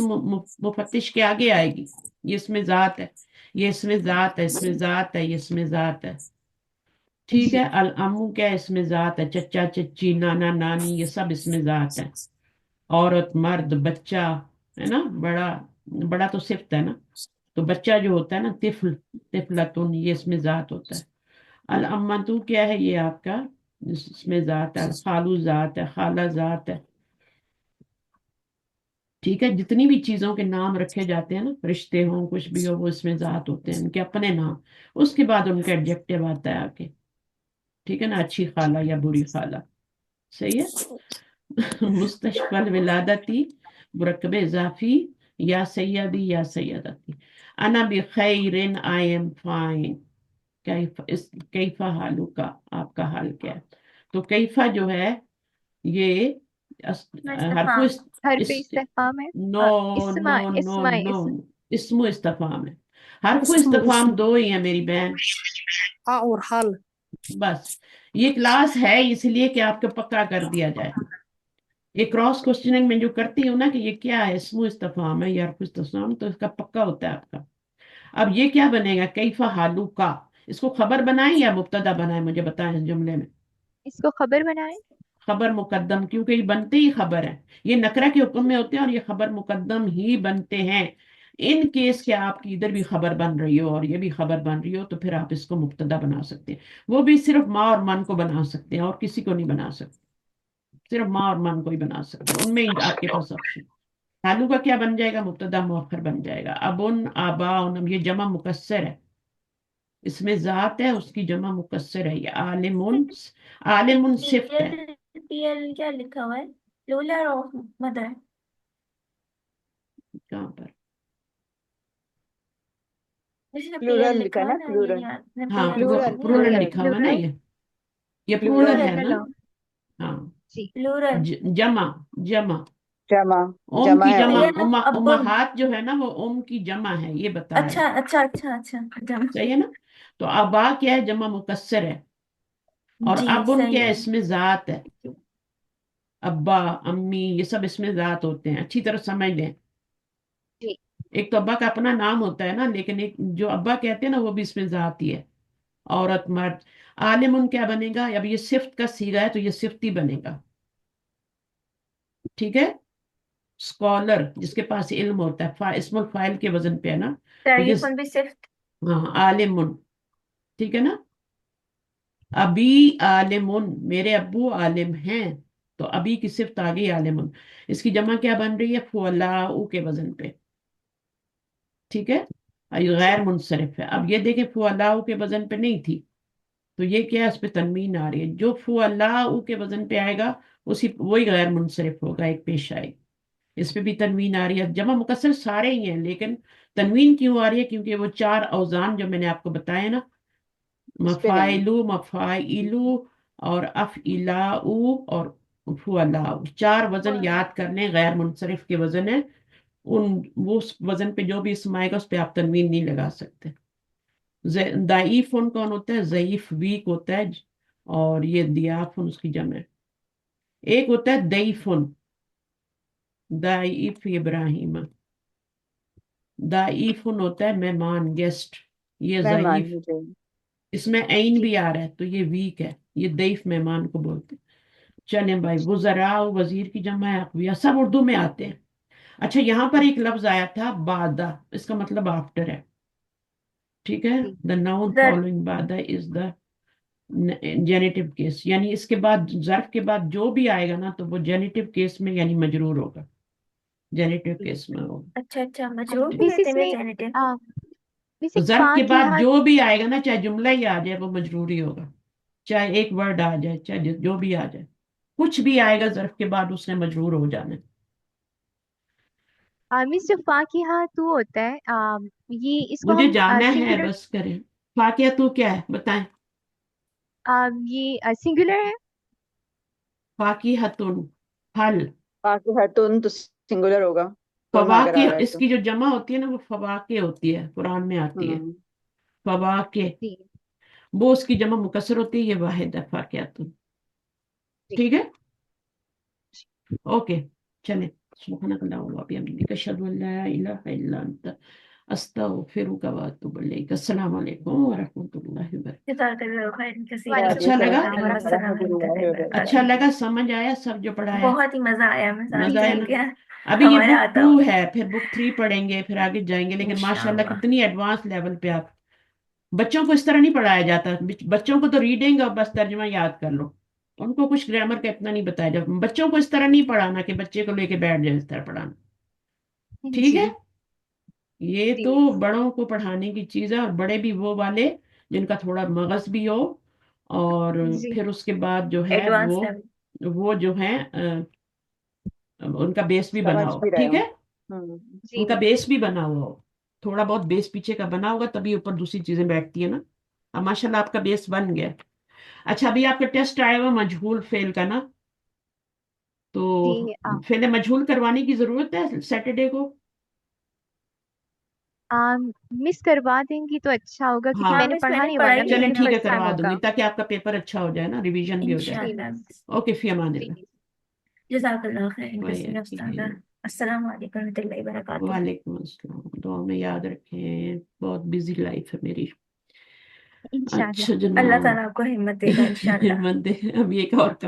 مفتش کے آگے آئے گی. یہ اس میں ذات ہے، یہ اس میں ذات ہے، اس میں ذات ہے، یہ اس میں ذات ہے. ٹھیک ہے. الامو کیا ہے؟ اس میں ذات ہے. چچا چچی، نانا نانی، یہ سب اس میں ذات ہے. عورت مرد بچہ ہے نا. بڑا، بڑا تو صفت ہے نا. تو بچہ جو ہوتا ہے نا، طفل، طفلتن، یہ اس میں ذات ہوتا ہے. الامتو کیا ہے؟ یہ آپ کا اس میں ذات ہے. الخالو ذات ہے، خالہ ذات ہے. ٹھیک ہے. جتنی بھی چیزوں کے نام رکھے جاتے ہیں نا، رشتے ہوں کچھ بھی ہو، وہ اس میں ذات ہوتے ہیں، ان کے اپنے نام. اس کے بعد ان کا ایڈجیکٹو آتا ہے آگے. ٹھیک ہے نا. اچھی خالہ یا بری خالہ. صحیح ہے. مستشفل ولادتی، مرکب اضافی، یا سیدی یا سیدتی. انا بخیر، آئی ایم فائن. کیفا حالو کا، آپ کا حال کیا ہے؟ تو کیفا جو ہے یہ حرف استفام. حرف استفہام ہے. نو اسما نو نو اسما نو اسم اسم استفہام ہے. حرف اسم استفہام دو ہی ہیں میری بہن. ہاں اور حال. بس یہ کلاس ہے اس لیے کہ آپ کو پکا کر دیا جائے. یہ کراس کوشچننگ میں جو کرتی ہوں نا کہ یہ کیا ہے، اسم استفہام ہے یا حرف استفہام، تو اس کا پکا ہوتا ہے آپ کا. اب یہ کیا بنے گا؟ کیفا حالو کا. اس کو خبر بنائیں یا مبتدا بنائیں؟ مجھے بتائیں اس جملے میں. اس کو خبر بنائیں. خبر مقدم، کیونکہ یہ بنتے ہی خبر ہیں. یہ نکرہ کے حکم میں ہوتے ہیں اور یہ خبر مقدم ہی بنتے ہیں. ان کیس کہ آپ کی ادھر بھی خبر بن رہی ہو اور یہ بھی خبر بن رہی ہو، تو پھر آپ اس کو مبتدا بنا سکتے ہیں. وہ بھی صرف ماں اور من کو بنا سکتے ہیں اور کسی کو نہیں بنا سکتے. صرف ماں اور من کو ہی بنا سکتے ہیں، ان میں ہی آپ کے پاس آپشن. حالو کا کیا بن جائے گا؟ مبتدا مؤخر بن جائے گا. ابن آباؤن، یہ جمع مکسر ہے. اس میں ذات ہے، اس کی جمع مکسر ہے. یہ عالمون، عالمون صفت ہے. پی ایل کیا لکھا ہوا ہے؟ Plural of mother. کہاں پر؟ جس نے پی ایل پلورل لکھا لکھا ہے ہے نا، نا، پلورل. یہ نے پی ہاں، ایل پلورل نہیں پرولن آیا. پلورل لکھا ہوا نا. یہ پرولن ہے پلورل. نا. پلورل ہاں. جی پلورل. جمع، جمع. جمع. اوم جمع کی ہے جمع، ام. یہ نا ابن. امہات جو ہے نا وہ اوم کی جمع ہے، یہ بتا رہے اچھا ہیں. اچھا اچھا اچھا جمع. صحیح ہے نا. تو ابا کیا ہے؟ جمع مکسر ہے. اور جی ابن صحیح کیا ہے؟ ہے. اس میں ذات ہے. ابا، امی، یہ سب اس میں ذات ہوتے ہیں. اچھی طرح سمجھ لیں. جی ایک تو ابا کا اپنا نام ہوتا ہے نا، لیکن ایک جو ابا کہتے ہیں نا وہ بھی اس میں ذات ہی ہے. عورت مرد. عالم کیا بنے گا؟ اب یہ صفت کا صیغہ ہے تو یہ صفت ہی بنے گا. ٹھیک ہے. اسکالر، جس کے پاس علم ہوتا ہے، اسم الفاعل کے وزن پہ ہے نا. تو یہ تعریف بھی صرف. ہاں، عالم. ٹھیک ہے نا. ابھی عالم، میرے ابو عالم ہیں. تو ابھی کی صفت آ گئی عالم. اس کی جمع کیا بن رہی ہے؟ فولاؤ کے وزن پہ. ٹھیک ہے. یہ غیر منصرف ہے. اب یہ دیکھیں فولاؤ کے وزن پہ نہیں تھی، تو یہ کیا ہے؟ اس پہ تنوین آ رہی ہے. جو فولاؤ کے وزن پہ آئے گا وہی غیر منصرف ہوگا، ایک پیش آئے. اس پہ بھی تنوین آ رہی ہے. جمع مکسر سارے ہی ہیں، لیکن تنوین کیوں آ رہی ہے؟ کیونکہ وہ چار اوزان جو میں نے آپ کو بتایا نا، اس پہ نہیں. مفائلو، مفائلو اور افعلاؤ اور فعلاء. 4 وزن یاد کر لیں، غیر منصرف کے وزن ہے. وہ اس وزن پہ جو بھی اسم آئے گا اس پہ آپ تنوین نہیں لگا سکتے. ضعیف کون ہوتا ہے؟ ضعیف ویک ہوتا ہے، اور یہ ضیاف اس کی جمع ہے. ایک ہوتا ہے ضعیف، ضعیف ابراہیم. ضعیف ہوتا ہے مہمان، گیسٹ. یہ مہمان ضعیف، مجھے اس میں عین بھی آ رہا ہے تو یہ ویک ہے. یہ ضعیف مہمان کو بولتے ہیں. چلیں بھائی، وزراء وزیر کی جمع ہے، اقویاء، سب اردو میں آتے ہیں. اچھا یہاں پر ایک لفظ آیا تھا بعدہ، اس کا مطلب آفٹر ہے. ٹھیک ہے، جی the noun در following بعدہ is the جینیٹو کیس، یعنی اس کے بعد ظرف کے بعد جو بھی آئے گا نا تو وہ جینیٹو کیس میں یعنی مجرور ہوگا، جینیٹو جی. کیس میں ہوگا. اچھا اچھا مجرور بھی مس کہتے اس ہیں میں جینیٹو. مس ایک ظرف کے بعد فاقہ، جو بھی آئے گا نا، چاہے جملہ ہی آ جائے وہ مجروری ہوگا، چاہے ایک ورڈ آ جائے، چاہے جو بھی آ جائے، کچھ بھی آئے گا ظرف کے بعد اس نے مجرور ہو جانا ہے. مس جو فاقہ تو ہوتا ہے یہ اس کو مجھے ہم جاننا ہے، سنگولر، بس کریں. فاقیہ تو کیا ہے بتائیں؟ یہ سنگولر ہے. فاقیہتن، پھل. فاقہۃن تو سنگولر ہوگا، پلورل اگر فواکہ آ رہا ہے اس تو. کی جو جمع ہوتی ہے نا وہ فواکہ ہوتی ہے، قرآن میں آتی ہے ہوں فواکہ. جی وہ اس کی جمع مکسر ہوتی ہے، یہ واحد ہے فاقیہتن. جی. ٹھیک ہے، اوکے. چلیں، سبحانک اللہم و بحمدک، اشہد ان لا الہ الا انت، استغفرک و اتوب الیک. السلام علیکم ورحمۃ اللہ وبرکاتہ. جزاک اللہ خیر کثیر. وعلیکم اچھا لگا؟ السلام السلام ورحمۃ ورحمۃ ورحمۃ اللہ اللہ وبرکاتہ. اچھا وبرکاتہ. لگا؟ سمجھ آیا سب جو پڑھایا؟ بہت ہی مزہ آیا، میں ساتھ مزہ آیا سن نا؟ کے ابھی یہ ہمارا بک آتا 2 ہو ہے، پھر بک 3 پڑھیں گے، پھر آگے جائیں گے. لیکن ماشاءاللہ انشاءاللہ. کتنی ایڈوانس لیول پہ آپ. بچوں کو اس طرح نہیں پڑھایا جاتا. بچوں کو تو ریڈنگ اور بس ترجمہ یاد کر لو، ان کو کچھ گرامر کا اتنا نہیں بتایا جاتا. بچوں کو اس طرح نہیں پڑھانا کہ بچے کو لے کے بیٹھ جائے اس طرح پڑھانا. ٹھیک جی ہے، یہ جی تو بڑوں کو پڑھانے کی چیز ہے، اور بڑے بھی وہ والے جن کا تھوڑا مغز بھی ہو، اور جی پھر اس کے بعد جو ہے ایڈوانس لیول. وہ جو ہے ان کا بیس بھی بنا سمجھ ہو. بھی رہے ٹھیک ہوں. ہے، جی ان کا بیس بھی بنا ہوا ہو، تھوڑا بہت بیس پیچھے کا بنا ہوگا تبھی اوپر دوسری چیزیں بیٹھتی ہیں نا. اب ماشاءاللہ آپ کا بیس بن گیا. اچھا ابھی آپ کا ٹیسٹ آئے ہوا مجہول فعل کا نا، تو جی. فعل مجہول کروانے کی ضرورت ہے سیٹرڈے کو. مس کروا دیں گی تو اچھا ہوگا کیونکہ ہاں میں نے مس میں پڑھا نے نہیں ہوا نا، پڑھائی میرا چلیں نہیں ٹھیک نا. ہے، فرسٹ ٹائم کروا دوں ہوگا. گی تاکہ آپ کا پیپر اچھا ہو جائے نا، ریویژن بھی ہو جائے. جی انشاءاللہ. مس. اوکے، فی امان جی اللہ. جزاک اللہ خیر کثیر استاد. وعلیکم السلام علیکم ورحمۃ اللہ وبرکاتہ. السلام. دعا میں یاد رکھیں، بہت بزی لائف ہے میری. انشاءاللہ. اچھا اللہ جناب، تعالیٰ آپ کو ہمت دے گا انشاءاللہ. ہمت دے. اب ایک اور کام